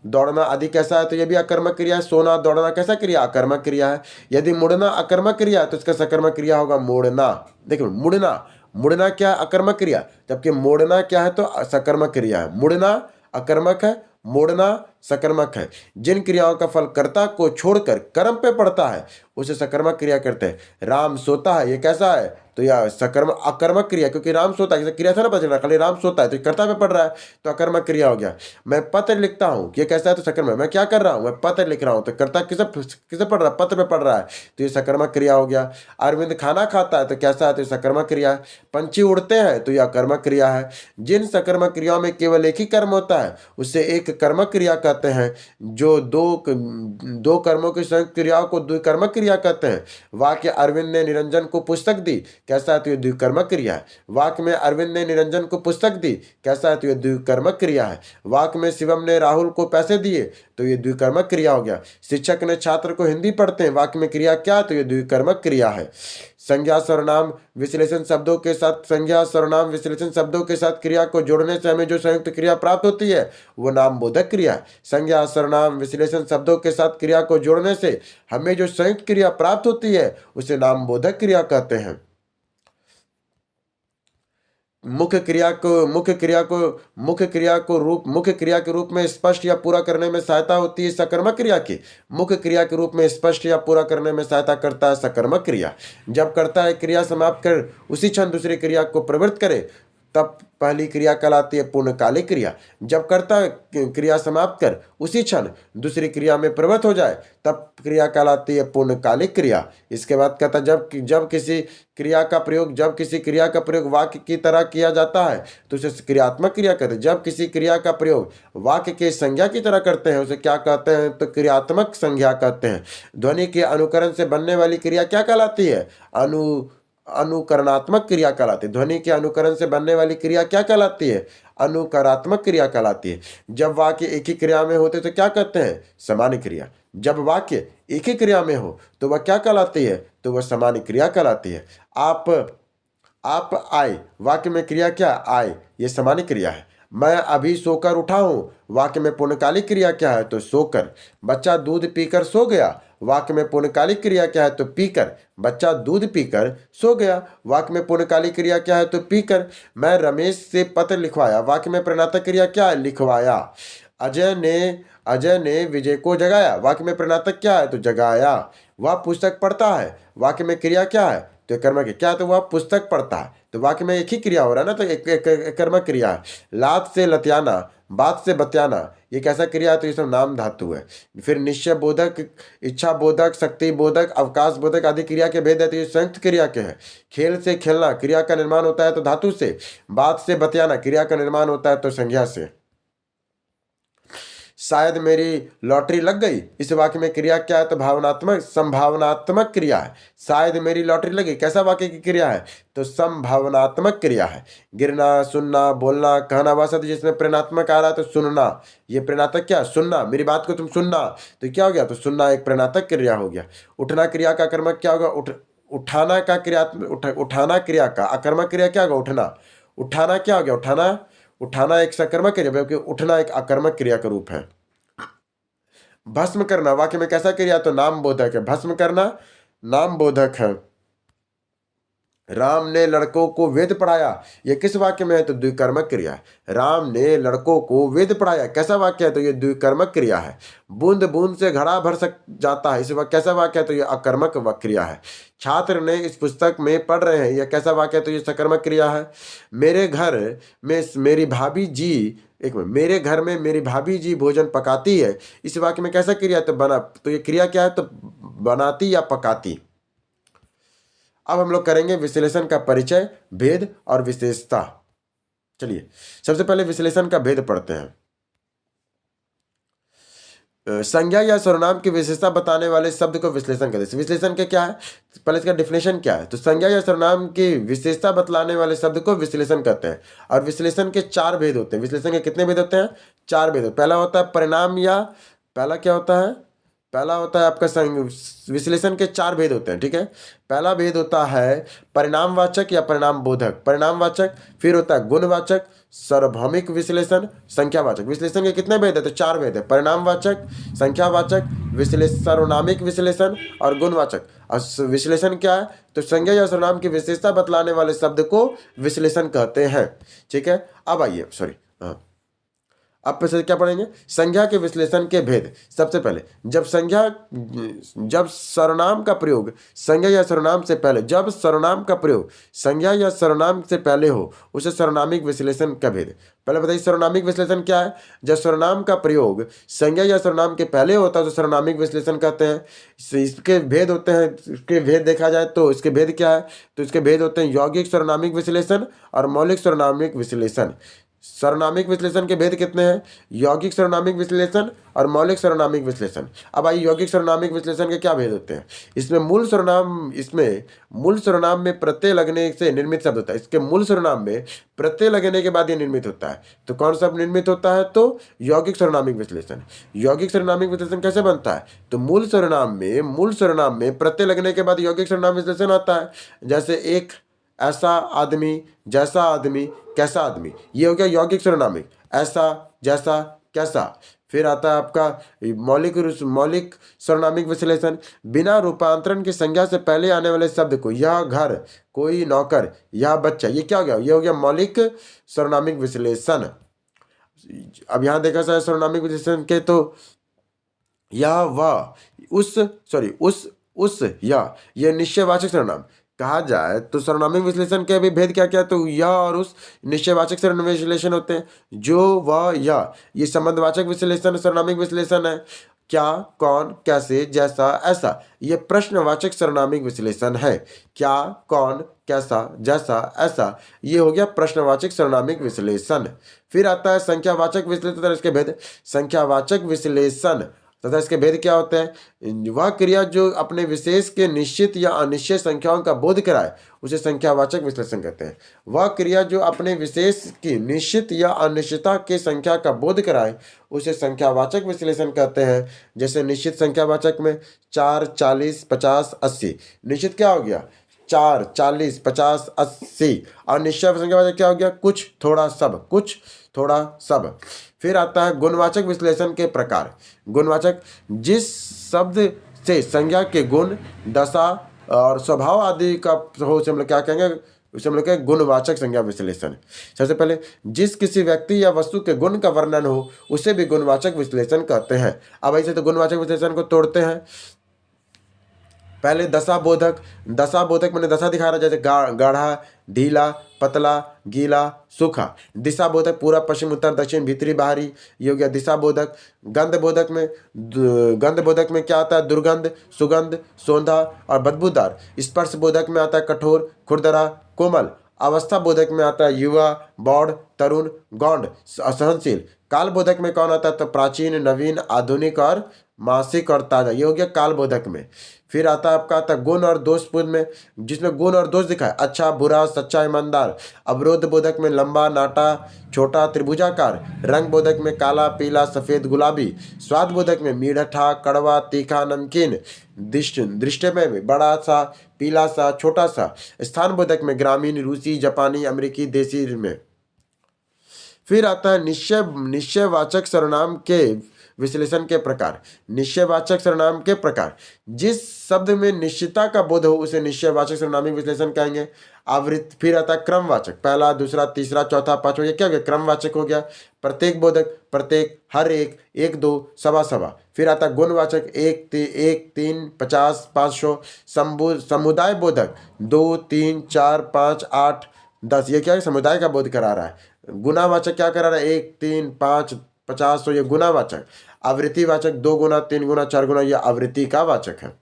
दौड़ना आदि कैसा है? तो यह भी अकर्मक क्रिया है। सोना दौड़ना कैसा क्रिया? अकर्मक क्रिया है। यदि मुड़ना अकर्मक क्रिया है तो इसका सकर्मक क्रिया होगा मोड़ना। देखो मुड़ना क्या है? अकर्मक क्रिया, जबकि मोड़ना क्या है? तो सकर्मक क्रिया है। मुड़ना अकर्मक है, मोड़ना सकर्मक है। जिन क्रियाओं का फल कर्ता को छोड़कर कर्म पे पड़ता है उसे सकर्मक क्रिया करते हैं। राम सोता है, ये कैसा है? तो यह अकर्मक क्रिया, क्योंकि राम सोता है, क्रिया था ना पता चला, खाली राम सोता है तो कर्ता पे पड़ रहा है तो अकर्मक क्रिया हो गया। मैं पत्र लिखता हूँ, ये कैसा है? तो सकर्मक। मैं क्या कर रहा हूँ? मैं पत्र लिख रहा हूँ, तो कर्ता किसे पढ़ रहा है? पत्र पे पढ़ रहा है तो ये सकर्मक क्रिया हो गया। अरविंद खाना खाता है तो कैसा है? तो सकर्मक क्रिया है। पंछी उड़ते हैं तो यह अकर्मक क्रिया है। जिन सकर्मक क्रियाओं में केवल एक ही कर्म होता है उसे एक कर्मक क्रिया कहते हैं। जो दो कर्मों की संयुक्त क्रियाओं को द्विकर्मक क्रिया कहते हैं। वाक्य अरविंद ने निरंजन को पुस्तक दी, कैसा है? तो ये द्विकर्मक क्रिया है। वाक्य में अरविंद ने निरंजन को पुस्तक दी, कैसा है? तो ये द्विकर्मक क्रिया है। वाक्य में शिवम ने राहुल को पैसे दिए तो ये द्विकर्मक क्रिया हो गया। शिक्षक ने छात्र को हिंदी पढ़ते हैं, वाक्य में क्रिया क्या? तो ये द्विकर्मक क्रिया है। संज्ञा सर्वनाम विश्लेषण शब्दों के साथ क्रिया को जोड़ने से हमें जो संयुक्त क्रिया प्राप्त होती है वो नाम बोधक क्रिया है। संज्ञा सर्वनाम विश्लेषण शब्दों के साथ क्रिया को जोड़ने से हमें जो संयुक्त क्रिया प्राप्त होती है उसे नाम बोधक क्रिया कहते हैं। मुख्य क्रिया के रूप में स्पष्ट या पूरा करने में सहायता होती है सकर्मक क्रिया की। मुख्य क्रिया के रूप में स्पष्ट या पूरा करने में सहायता करता है सकर्मक क्रिया। जब करता है क्रिया समाप्त कर उसी क्षण दूसरी क्रिया को प्रवृत्त करे तब पहली क्रिया कहलाती है पूर्णकालिक क्रिया। जब कर्ता क्रिया समाप्त कर उसी क्षण दूसरी क्रिया में प्रवृत्त हो जाए तब क्रिया कहलाती है पूर्णकालिक क्रिया। इसके बाद कहता जब किसी क्रिया का प्रयोग वाक्य की तरह किया जाता है तो उसे क्रियात्मक क्रिया कहते हैं। जब किसी क्रिया का प्रयोग वाक्य के संज्ञा की तरह करते हैं उसे क्या कहते हैं? तो क्रियात्मक संज्ञा कहते हैं। ध्वनि के अनुकरण से बनने वाली क्रिया क्या कहलाती है? अनुकरणात्मक क्रिया कहलाती है। ध्वनि के अनुकरण से बनने वाली क्रिया क्या कहलाती है? अनुकरात्मक क्रिया कहलाती है। जब वाक्य एक ही क्रिया में होते तो क्या कहते हैं? सामान्य क्रिया। जब वाक्य एक ही क्रिया में हो तो वह क्या कहलाती है? तो वह सामान्य क्रिया कहलाती है। आप आए, वाक्य में क्रिया क्या? आए, ये सामान्य क्रिया है। मैं अभी सोकर उठा हूँ, वाक्य में पूर्णकालिक क्रिया क्या है? तो सोकर। बच्चा दूध पीकर सो गया, वाक्य में पूर्णकालिक क्रिया क्या है? तो पीकर। बच्चा दूध पीकर सो गया, वाक्य में पूर्णकालिक क्रिया क्या है? तो पीकर। मैं रमेश से पत्र लिखवाया, वाक्य में प्रणेता क्रिया क्या है? लिखवाया। अजय ने विजय को जगाया, वाक्य में प्रणेता क्या है? तो जगाया। वह पुस्तक पढ़ता है, वाक्य में क्रिया क्या है? तो कर्मक क्या है? तो वह पुस्तक पढ़ता है। तो वाक्य में एक ही क्रिया हो रहा है ना, तो एक कर्मक क्रिया है। लात से लतियाना, बात से बतियाना, ये कैसा क्रिया है? तो ये सब नाम धातु है। फिर निश्चय बोधक, इच्छा बोधक, शक्ति बोधक, अवकाश बोधक आदि क्रिया के भेद है तो ये संयुक्त क्रिया के हैं। खेल से खेलना क्रिया का निर्माण होता है तो धातु से। बात से बतियाना क्रिया का निर्माण होता है तो संज्ञा से। शायद मेरी लॉटरी लग गई, इस वाक्य में क्रिया क्या है? तो संभावनात्मक क्रिया है। शायद मेरी लॉटरी लगी, कैसा वाक्य की क्रिया है? तो संभावनात्मक क्रिया है। गिरना, सुनना, बोलना, कहना, वह शब्द जिसमें प्रेरणात्मक आ रहा है तो सुनना, ये प्रेरणात्मक क्या? सुनना, मेरी बात को तुम सुनना, तो क्या हो गया? तो सुनना एक प्रेरणात्मक क्रिया हो गया। उठना क्रिया का कर्मक क्या होगा? उठाना क्रिया का अकर्मक क्रिया क्या होगा? उठना। उठाना क्या हो गया? उठाना एक सकर्मक क्रिया, जबकि उठना एक अकर्मक क्रिया का रूप है। भस्म करना वाक्य में कैसा क्रिया? तो नाम बोधक है। भस्म करना नाम बोधक है। राम ने लड़कों को वेद पढ़ाया, ये किस वाक्य में है? तो द्विकर्मक क्रिया है। राम ने लड़कों को वेद पढ़ाया, कैसा वाक्य है? तो ये द्विकर्मक क्रिया है। बूंद बूंद से घड़ा भर सक जाता है, इस वक्त कैसा वाक्य है? तो ये अकर्मक क्रिया है। छात्र ने इस पुस्तक में पढ़ रहे हैं, यह कैसा वाक्य है? तो ये सकर्मक क्रिया है। मेरे घर में मेरी भाभी जी, एक मिनट, मेरे घर में मेरी भाभी जी भोजन पकाती है, इस वाक्य में कैसा क्रिया? तो बना, तो ये क्रिया क्या है? तो बनाती या पकाती। अब हम लोग करेंगे विश्लेषण का परिचय, भेद और विशेषता। चलिए सबसे पहले विश्लेषण का भेद पढ़ते हैं। संज्ञा या सर्वनाम की विशेषता बताने वाले शब्द को विश्लेषण कहते हैं। विश्लेषण के क्या है? पहले इसका डिफिनेशन क्या है? तो संज्ञा या सर्वनाम की विशेषता बतलाने वाले शब्द को विश्लेषण कहते हैं। और विश्लेषण के 4 भेद होते हैं। विश्लेषण के कितने भेद होते हैं? 4 भेद। पहला होता है परिणाम, या पहला क्या होता है? पहला होता है आपका विश्लेषण के 4 भेद होते हैं, ठीक है। पहला भेद होता है परिणामवाचक या परिणाम बोधक, परिणामवाचक। फिर होता है गुणवाचक, सार्वभौमिक विश्लेषण, संख्यावाचक। विश्लेषण के कितने भेद है? तो 4 भेद है, परिणामवाचक, संख्यावाचक, सर्वनामिक विश्लेषण और गुणवाचक। और विश्लेषण क्या है? तो संज्ञा या सर्वनाम की विशेषता बतलाने वाले शब्द को विश्लेषण कहते हैं, ठीक है। अब आइए, सॉरी, हाँ, अब पे क्या पढ़ेंगे? संज्ञा के विश्लेषण के भेद। सबसे पहले जब सर्वनाम का प्रयोग संज्ञा या सर्वनाम से पहले, जब सर्वनाम का प्रयोग संज्ञा या सर्वनाम से पहले हो, उसे सर्वनामिक विश्लेषण का भेद। पहले बताइए सर्वनामिक विश्लेषण क्या है? जब सर्वनाम का प्रयोग संज्ञा या सर्वनाम के पहले होता है तो सर्वनामिक विश्लेषण कहते हैं। इसके भेद होते हैं, इसके भेद देखा जाए तो इसके भेद क्या है? तो इसके भेद होते हैं यौगिक सर्वनामिक विश्लेषण और मौलिक सर्वनामिक विश्लेषण। सर्वनामिक विश्लेषण के भेद कितने हैं? यौगिक सर्वनामिक विश्लेषण और मौलिक सर्वनामिक विश्लेषण। अब आइए यौगिक सर्वनामिक विश्लेषण के क्या भेद होते हैं? इसमें मूल सर्वनाम में प्रत्यय लगने से निर्मित शब्द होता है। इसके मूल सर्वनाम में प्रत्यय लगने के बाद ये निर्मित होता है। तो कौन सा निर्मित होता है? तो यौगिक सर्वनामिक विश्लेषण। यौगिक सर्वनामिक विश्लेषण कैसे बनता है? तो मूल सर्वनाम में प्रत्यय लगने के बाद यौगिक सर्वनाम विश्लेषण आता है। जैसे एक ऐसा आदमी, जैसा आदमी, कैसा आदमी, ये हो गया यौगिक सर्वनामिक। ऐसा, जैसा, कैसा। फिर आता है आपका मौलिक सर्वनामिक विश्लेषण। बिना रूपांतरण की संज्ञा से पहले आने वाले शब्द को, यह घर, कोई नौकर, यह बच्चा, ये क्या हो गया? ये हो गया मौलिक सर्वनामिक विश्लेषण। अब यहां देखा जाए सर्वनामिक विश्लेषण के, तो यह, वह, उस, यह, ये निश्चयवाचक सर्वनाम कहा जाए तो सर्वनामिक विश्लेषण के भी भेद क्या क्या? तो यह और उस निश्चयवाचक सर्वनामिक विश्लेषण होते हैं। जो, वह, यह, ये संबंधवाचक विश्लेषण सर्वनामिक विश्लेषण है। क्या, कौन, कैसे, जैसा, ऐसा, ये प्रश्नवाचक सर्वनामिक विश्लेषण है। क्या, कौन, कैसा, जैसा, ऐसा, ये हो गया प्रश्नवाचक सर्वनामिक विश्लेषण। फिर आता है संख्यावाचक विश्लेषण तथा इसके भेद। संख्यावाचक विश्लेषण तथा इसके भेद क्या होते हैं? वह क्रिया जो अपने विशेष के निश्चित या अनिश्चित संख्याओं का बोध कराए उसे संख्यावाचक विश्लेषण कहते हैं। वह क्रिया जो अपने विशेष की निश्चित या अनिश्चितता के संख्या का बोध कराए उसे संख्यावाचक विश्लेषण कहते हैं। जैसे निश्चित संख्यावाचक में 4, 40, 50, 80। निश्चित क्या हो गया? 4, 40, 50, 80। और निश्चय संख्यावाचक क्या हो गया? कुछ, थोड़ा, सब, कुछ, थोड़ा, सब। फिर आता है गुणवाचक विश्लेषण के प्रकार। गुणवाचक, जिस शब्द से संज्ञा के गुण, दशा और स्वभाव आदि का हो उसे हम लोग क्या कहेंगे? उसे हम लोग कहेंगे गुणवाचक संज्ञा विश्लेषण। सबसे पहले जिस किसी व्यक्ति या वस्तु के गुण का वर्णन हो उसे भी गुणवाचक विश्लेषण कहते हैं। अब ऐसे तो गुणवाचक विश्लेषण को तोड़ते हैं। पहले दशाबोधक मैंने दशा दिखा रहा, जैसे गाढ़ा, ढीला, पतला, गीला, सूखा। दिशाबोधक पूरा, पश्चिम, उत्तर, दक्षिण, भीतरी, बाहरी, ये हो गया दिशाबोधक। गंधबोधक में क्या आता है? दुर्गंध, सुगंध, सौंधा और बदबूदार। स्पर्शबोधक में आता है कठोर, खुरदरा, कोमल। अवस्था बोधक में आता है युवा, बौढ़, तरुण, गौंड, असहनशील। काल बोधक में कौन आता है? तो प्राचीन, नवीन, आधुनिक और मासिक और ताजा, ये हो गया काल बोधक में। फिर आता है आपका आता है गुण और दोषपूर्ण में, जिसमें गुण और दोष दिखाए, अच्छा, बुरा, सच्चा, ईमानदार। अवरोध बोधक में लंबा, नाटा, छोटा, त्रिभुजाकार। रंग बोधक में काला, पीला, सफेद, गुलाबी। स्वाद बोधक में मीठा, कड़वा, तीखा, नमकीन। दृष्टिमय में बड़ा सा, पीला सा, छोटा सा। स्थान बोधक में ग्रामीण, रूसी, जापानी, अमेरिकी, देसी में। फिर आता है निश्चयवाचक सर्वनाम के विश्लेषण के प्रकार। निश्चयवाचक सर्वनाम के प्रकार। जिस शब्द में निश्चितता का बोध हो उसे निश्चयवाचक सर्वनामिक विश्लेषण कहेंगे। आवृत्ति, फिर आता है क्रमवाचक, पहला, दूसरा, तीसरा, चौथा, पांचवा, ये क्या हो गया? क्रमवाचक हो गया। प्रत्येक बोधक, प्रत्येक, हर एक, एक दो, सवा सवा। फिर आता गुणवाचक, एक, तीन, 50, 500। समुदाय बोधक, 2, 3, 4, 5, 8, 10, ये क्या है? समुदाय का बोध करा रहा है। गुणावाचक क्या करा रहा है? 1, 3, 5, 50, 100, ये गुणावाचक। आवृत्तिवाचक 2 गुना, 3 गुना, 4 गुना, ये आवृत्ति का वाचक है।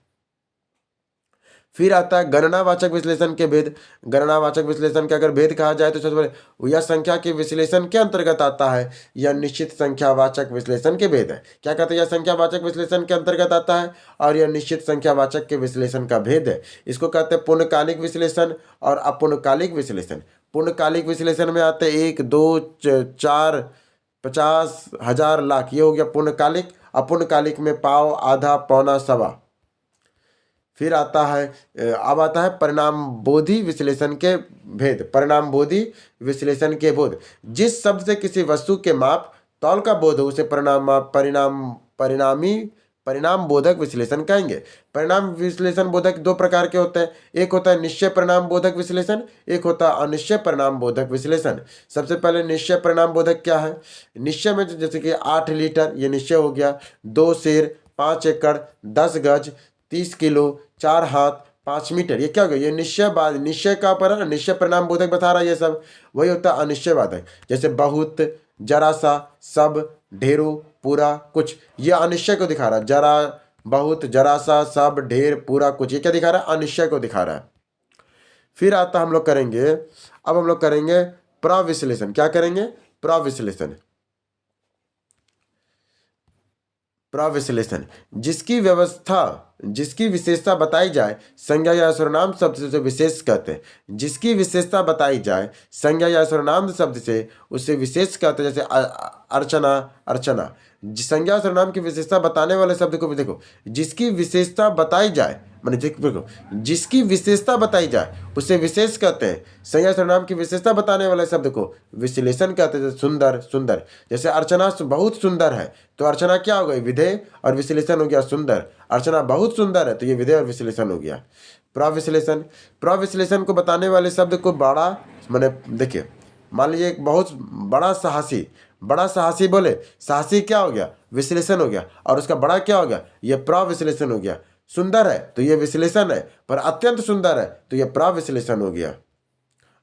फिर आता है गणनावाचक विश्लेषण के भेद। गणनावाचक विश्लेषण के अगर भेद कहा जाए तो सबसे पहले यह संख्या के विश्लेषण के अंतर्गत आता है। यह निश्चित संख्यावाचक विश्लेषण के भेद है। क्या कहते हैं? यह संख्यावाचक विश्लेषण के अंतर्गत आता है और यह निश्चित संख्यावाचक के विश्लेषण का भेद है। इसको कहते हैं पूर्णकालिक विश्लेषण और अपूर्णकालिक विश्लेषण। पूर्णकालिक विश्लेषण में आते हैं 1, 2, 4, 50, 1000, लाख, ये हो गया पूर्णकालिक। अपूर्णकालिक में पाव, आधा, पौना, सवा। फिर आता है अब आता है परिणाम बोधी विश्लेषण के भेद। परिणाम बोधी विश्लेषण के बोध। जिस शब्द से किसी वस्तु के माप तौल का बोध हो उसे परिणाम बोधक विश्लेषण कहेंगे। परिणाम विश्लेषण बोधक दो प्रकार के होते हैं। एक होता है निश्चय परिणाम बोधक विश्लेषण, एक होता है अनिश्चय परिणाम बोधक विश्लेषण। सबसे पहले निश्चय परिणाम बोधक क्या है? निश्चय में जैसे कि 8 लीटर, ये निश्चय हो गया। 2 शेर, 5 एकड़, 10 गज, 30 किलो, 4 हाथ, 5 मीटर, ये क्या हो गया? ये निश्चय का पर निश्चय परिणाम बोधक बता रहा है। ये सब वही होता है अनिश्चय वादक। जैसे बहुत, जरा सा, सब, ढेरों, पूरा, कुछ, ये अनिश्चय को दिखा रहा है। जरा, बहुत, जरा सा, सब, ढेर, पूरा, कुछ, ये क्या दिखा रहा है? अनिश्चय को दिखा रहा है। फिर आता हम लोग करेंगे, अब हम लोग करेंगे प्रविश्लेषण। क्या करेंगे? प्रविश्लेषण। प्रविश्लेषण जिसकी विशेषता बताई जाए संज्ञा या सर्वनाम शब्द से विशेष कहते हैं। जिसकी विशेषता बताई जाए संज्ञा या सर्वनाम शब्द से उसे विशेष कहते हैं। जैसे अर्चना, अर्चना। संज्ञा सर्वनाम की विशेषता बताने वाले शब्द को भी देखो। जिसकी विशेषता बताई जाए, माने देखो, जिसकी विशेषता बताई जाए उसे विशेष कहते हैं। संज्ञा सर्वनाम की विशेषता बताने वाले शब्द को विश्लेषण कहते हैं। सुंदर, सुंदर। जैसे अर्चना बहुत सुंदर है, तो अर्चना क्या हो गई? विधेय, और विश्लेषण हो गया सुंदर। अर्चना बहुत सुंदर है, तो ये विधेय और विश्लेषण हो गया। प्रविश्लेषण, प्रविश्लेषण को बताने वाले शब्द को बड़ा, माने देखिए, मान लीजिए एक बहुत बड़ा साहसी, बड़ा साहसी बोले, साहसी क्या हो गया? विश्लेषण हो गया। और उसका बड़ा क्या हो गया? ये प्रविश्लेषण हो गया। सुंदर है तो ये विश्लेषण है, पर अत्यंत सुंदर है तो ये प्रविश्लेषण हो गया।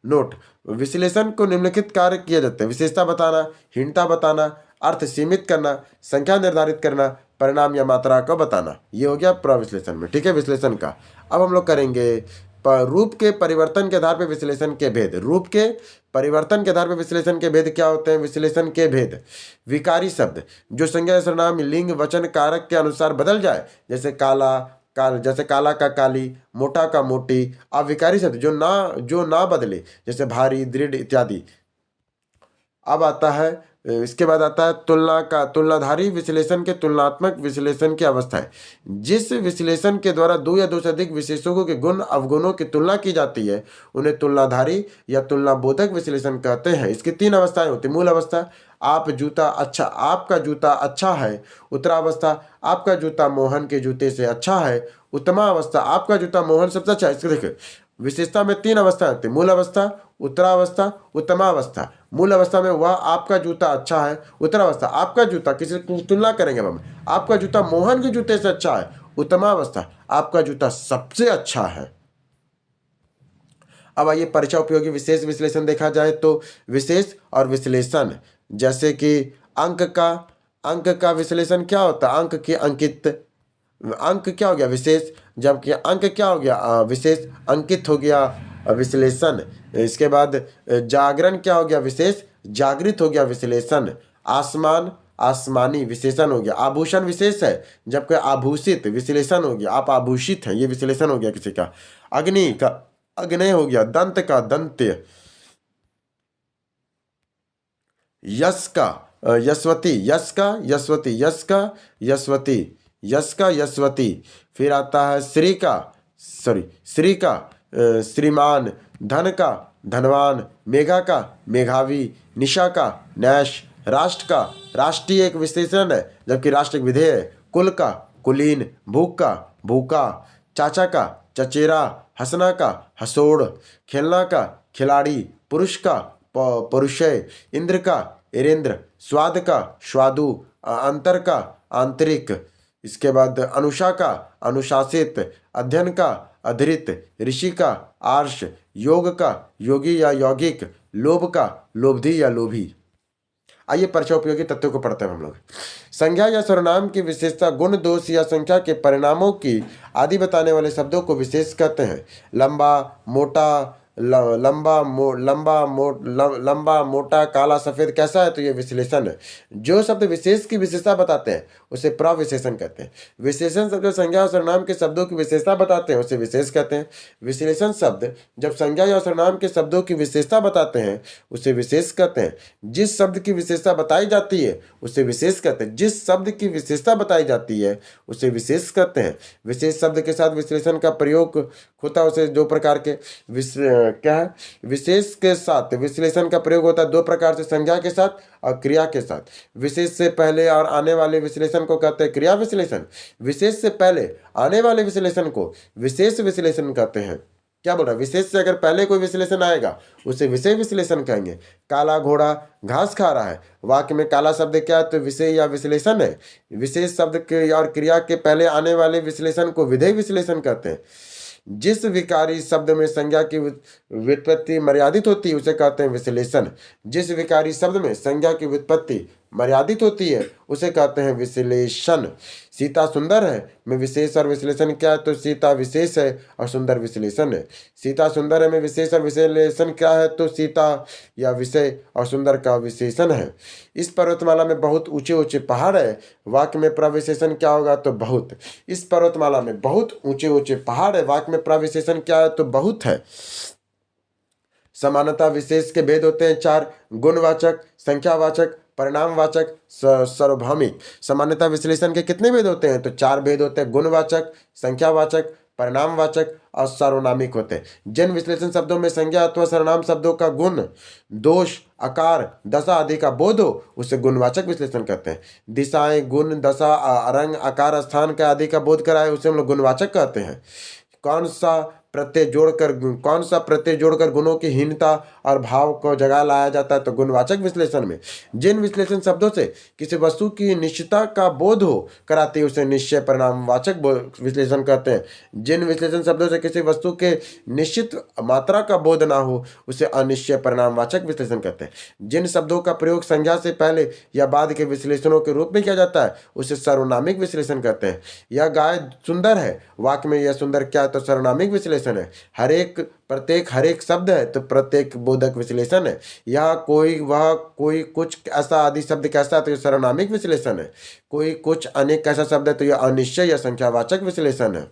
नोट, विश्लेषण को निम्नलिखित कार्य किए जाते हैं: विशेषता बताना, हीनता बताना, अर्थ सीमित करना, संख्या निर्धारित करना, परिणाम या मात्रा को बताना। ये हो गया प्रविश्लेषण में। ठीक है, विश्लेषण का। अब हम लोग करेंगे रूप के परिवर्तन के आधार पर विश्लेषण के भेद। रूप के परिवर्तन के आधार पर विश्लेषण के भेद क्या होते हैं? विश्लेषण के भेद: विकारी शब्द जो संज्ञा सर्वनाम लिंग वचन कारक के अनुसार बदल जाए, जैसे काला, जैसे काला का काली, मोटा का मोटी। अविकारी शब्द जो ना बदले, जैसे भारी, दृढ़ इत्यादि। अब आता है, इसके बाद आता है तुलनाधारी विश्लेषण के तुलनात्मक विश्लेषण की अवस्था है। जिस विश्लेषण के द्वारा दो या दो से अधिक विशेषकों के गुण अवगुणों की तुलना की जाती है उन्हें तुलनाधारी या तुलनाबोधक विश्लेषण कहते हैं। इसकी 3 अवस्थाएं होती हैं। मूल अवस्था, आपका जूता अच्छा है। उत्तरावस्था, आपका जूता मोहन के जूते से अच्छा है। उत्तमा अवस्था, आपका जूता मोहन सबसे अच्छा है। इसको देखिए, विशेषता में 3 अवस्था होती है: मूल अवस्था, उत्तरावस्था, उत्तमावस्था। मूल अवस्था में वह आपका जूता अच्छा है। उत्तरावस्था, आपका जूता, किसी की तुलना करेंगे हम, आपका जूता मोहन के जूते से अच्छा है। उत्तमावस्था, आपका जूता सबसे अच्छा है। अब आइए परीक्षा उपयोगी विशेष विश्लेषण देखा जाए तो विशेष और विश्लेषण, जैसे कि अंक का विश्लेषण क्या होता है? अंक की अंकित, अंक क्या हो गया? विशेष। जबकि अंक क्या हो गया? विशेष। अंकित हो गया विश्लेषण। इसके बाद जागरण क्या हो गया? विशेष। जागृत हो गया विश्लेषण। आसमान, आसमानी विशेषण हो गया। आभूषण विशेष है, जबकि आभूषित विश्लेषण हो गया। आप आभूषित हैं, ये विश्लेषण हो गया किसी का। अग्नि का अग्नेय हो गया। दंत का दंत्य। यश का यशवती, यश का यशवती, यश का यशवती, यश का यशवती। फिर आता है श्री का श्रीमान। धन का धनवान। मेघा का मेघावी। निशा का नैश। राष्ट्र का राष्ट्रीय एक विशेषण है, जबकि राष्ट्र एक विधेय है। कुल का कुलीन, भूख का भूखा, चाचा का चचेरा, हंसना का हंसोड़, खेलना का खिलाड़ी, पुरुष का पुरुषय, इंद्र का इरेंद्र, स्वाद का स्वादु, अंतर का आंतरिक। इसके बाद अनुषा का अनुशासित, अध्ययन का अधृत, ऋषि का आर्ष, योग का योगी या यौगिक, लोभ का लोभी या लोभी। आइए परिचय उपयोगी तथ्यों को पढ़ते हैं हम लोग। संज्ञा या सर्वनाम की विशेषता गुण, दोष या संख्या के परिणामों की आदि बताने वाले शब्दों को विशेष कहते हैं। लंबा, मोटा, लंबा मोटा, काला सफेद कैसा है, तो ये विश्लेषण है। जो शब्द विशेष की विशेषता बताते हैं उसे प्रविशेषण कहते हैं। विशेषण शब्द संज्ञा और सर्वनाम के शब्दों की विशेषता बताते हैं उसे विशेष कहते हैं। विश्लेषण शब्द जब संज्ञा या सर्वनाम के शब्दों की विशेषता बताते हैं उसे विशेष कहते हैं। जिस शब्द की विशेषता बताई जाती है उसे विशेष कहते हैं। जिस शब्द की विशेषता बताई जाती है उसे विशेष कहते हैं। विशेष शब्द के साथ विश्लेषण का प्रयोग होता है। उसे दो प्रकार के क्या है, विशेष के साथ विश्लेषण का प्रयोग होता है दो प्रकार से, संज्ञा के साथ और क्रिया के साथ। विशेष से पहले और आने वाले विश्लेषण को कहते हैं क्रिया विश्लेषण। विशेष से पहले आने वाले विश्लेषण को विशेष विश्लेषण कहते हैं। क्या बोल रहा है, विशेष से अगर पहले कोई विश्लेषण आएगा उसे विषय विश्लेषण कहेंगे। काला घोड़ा घास खा रहा है, वाक्य में काला शब्द क्या है, तो विषय या विश्लेषण है। विशेष शब्द के और क्रिया के पहले आने वाले विश्लेषण को विधेय विश्लेषण कहते हैं। जिस विकारी शब्द में संज्ञा की व्युत्पत्ति मर्यादित होती है उसे कहते हैं विश्लेषण। जिस विकारी शब्द में संज्ञा की व्युत्पत्ति मर्यादित होती है उसे कहते हैं विश्लेषण। सीता सुंदर है में विशेष और विश्लेषण क्या है, तो सीता विशेष है और सुंदर विश्लेषण है। सीता सुंदर है में विशेष और विश्लेषण क्या है, तो सीता या विषय और सुंदर का विशेषण है। इस पर्वतमाला में बहुत ऊंचे ऊंचे पहाड़ है, वाक्य में प्रविशेषण क्या होगा, तो बहुत। इस पर्वतमाला में बहुत ऊंचे ऊंचे पहाड़ है, वाक्य में प्रविशेषण क्या है, तो बहुत है। समानता विशेष के भेद होते हैं चार, गुणवाचक, संख्यावाचक, परिणामवाचक, सार्वभौमिक। सामान्यता विश्लेषण के कितने भेद होते हैं, तो चार भेद होते हैं, गुणवाचक, संख्यावाचक, परिणामवाचक और सार्वनामिक होते हैं। जिन विश्लेषण शब्दों में संज्ञा अथवा सर्वनाम शब्दों का गुण, दोष, आकार, दशा आदि का बोध हो उसे गुणवाचक विश्लेषण कहते हैं। दिशाएं, गुण, दशा, रंग, आकार, स्थान का आदि का बोध कराए उसे हम लोग गुणवाचक कहते हैं। कौन सा प्रत्यय जोड़कर गुणों की हीनता और भाव को जगा लाया जाता है, तो गुणवाचक विश्लेषण में। जिन विश्लेषण शब्दों से किसी वस्तु की निश्चितता का बोध हो कराती है उसे निश्चय परिणामवाचक विश्लेषण कहते हैं। जिन विश्लेषण शब्दों से किसी वस्तु के निश्चित मात्रा का बोध ना हो उसे अनिश्चय परिणामवाचक विश्लेषण कहते हैं। जिन शब्दों का प्रयोग संज्ञा से पहले या बाद के विश्लेषणों के रूप में किया जाता है उसे सार्वनामिक विश्लेषण कहते हैं। यह गाय सुंदर है, वाक्य में यह सुंदर क्या है, तो सार्वनामिक विश्लेषण है। हरेक शब्द है तो प्रत्येक बोधक विश्लेषण है। यह कोई, वह, कोई, कुछ, ऐसा आदि शब्द कैसा है, तो यह सार्वनामिक विश्लेषण है। कोई, कुछ, अनेक कैसा शब्द है, तो यह अनिश्चय या संख्यावाचक विश्लेषण है।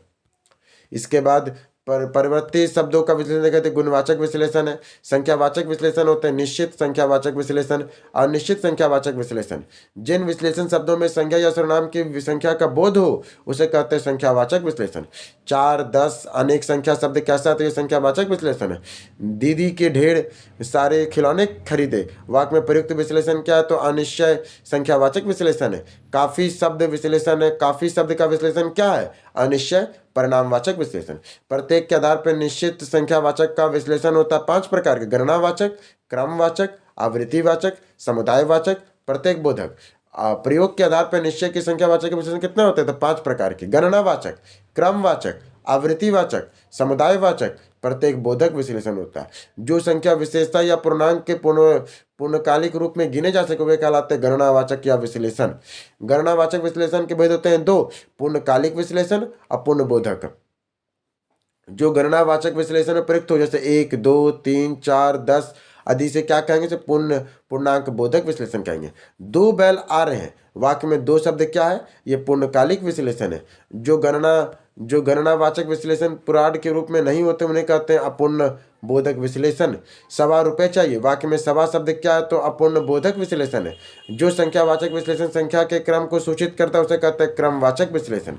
इसके बाद परिवर्ती शब्दों का विश्लेषण कहते हैं गुणवाचक विश्लेषण है। संख्यावाचक विश्लेषण होते हैं निश्चित संख्यावाचक विश्लेषण, अनिश्चित संख्यावाचक विश्लेषण। जिन विश्लेषण शब्दों में संज्ञा या सर्वनाम की संख्या का बोध हो उसे कहते हैं संख्यावाचक विश्लेषण। 4, 10, अनेक संख्या शब्द कैसा, तो यह संख्यावाचक विश्लेषण है। दीदी के ढेर सारे खिलौने खरीदे, वाक्य में प्रयुक्त विश्लेषण क्या है, तो अनिश्चय संख्यावाचक विश्लेषण है। काफी शब्द विश्लेषण है, काफी शब्द का विश्लेषण क्या है, अनिश्चय परिणामवाचक विश्लेषण। प्रत्येक के आधार पर निश्चित संख्यावाचक का विश्लेषण होता है 5 प्रकार के, गणनावाचक, क्रमवाचक, आवृत्तिवाचक, समुदायवाचक, प्रत्येक बोधक। प्रयोग के आधार पर निश्चय की संख्यावाचक के विश्लेषण कितने होते हैं, तो 5 प्रकार के, गणनावाचक, क्रमवाचक, आवृत्तिवाचक, समुदायवाचक, प्रत्येक बोधक विश्लेषण होता है। जो संख्या विशेषता या पूर्णांक के पूर्णकालिक रूप में गिने जा सके वे कहलाते हैं गणनावाचक या विश्लेषण। गणनावाचक विश्लेषण के भेद होते हैं 2, पूर्णकालिक विश्लेषण और पूर्ण बोधक। जो गणनावाचक विश्लेषण में प्रयुक्त हो, जैसे 1, 2, 3, 4, 10 आदि से क्या कहेंगे, से पूर्णांक बोधक विश्लेषण कहेंगे। 2 बैल आ रहे हैं, वाक्य में 2 शब्द क्या है, ये पूर्णकालिक विश्लेषण है। जो गणनावाचक विश्लेषण पुराण के रूप में नहीं होते उन्हें कहते हैं अपूर्ण बोधक विश्लेषण। 1.25 रुपये चाहिए, वाक्य में 1.25 शब्द क्या है, तो अपूर्ण बोधक विश्लेषण है। जो संख्यावाचक विश्लेषण संख्या के क्रम को सूचित करता है उसे कहते हैं क्रमवाचक विश्लेषण।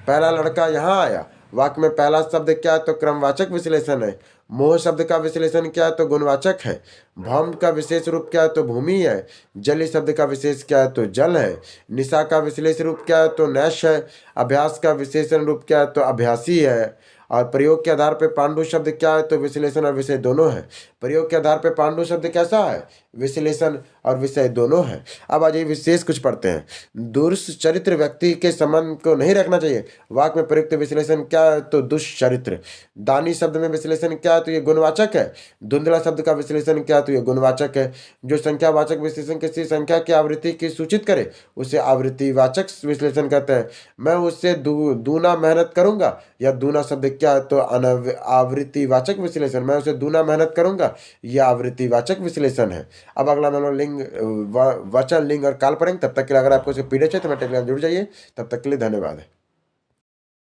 पहला लड़का यहाँ आया, वाक्य में पहला शब्द क्या है तो क्रमवाचक विश्लेषण है। मोह शब्द का विश्लेषण क्या है तो गुणवाचक है। भौम का विशेष रूप क्या है तो भूमि है। जली शब्द का विशेष क्या है तो जल है। निशा का विशेष रूप क्या है तो नैश है। अभ्यास का विशेषण रूप क्या है तो अभ्यासी है। और प्रयोग के आधार पर पांडु शब्द क्या है तो विश्लेषण और विषय दोनों है। प्रयोग के आधार पर पांडु शब्द कैसा है, विश्लेषण और विषय दोनों है। अब आज ये विशेष कुछ पढ़ते हैं। दुष्चरित्र व्यक्ति के संबंध को नहीं रखना चाहिए। वाक्य में प्रयुक्त विश्लेषण क्या है तो दुष्चरित्र। दानी शब्द में विश्लेषण क्या है तो ये गुणवाचक है। धुंधला शब्द का विश्लेषण क्या है तो ये गुणवाचक है। जो संख्यावाचक विश्लेषण किसी संख्या की आवृत्ति की सूचित करे उसे आवृत्तिवाचक विश्लेषण कहते हैं। मैं उससे दूना मेहनत करूंगा, या दूना शब्द क्या है तो आवृत्तिवाचक विश्लेषण। मैं उसे दूना मेहनत करूंगा, यह आवृत्तिवाचक विश्लेषण है। अब अगला हम लोग लिंग, वचन, लिंग और काल पढ़ेंगे। तब तक के लिए अगर आपको पीड़ित है तो मैं टेलीग्राम जुड़ जाइए। तब तक के लिए धन्यवाद है।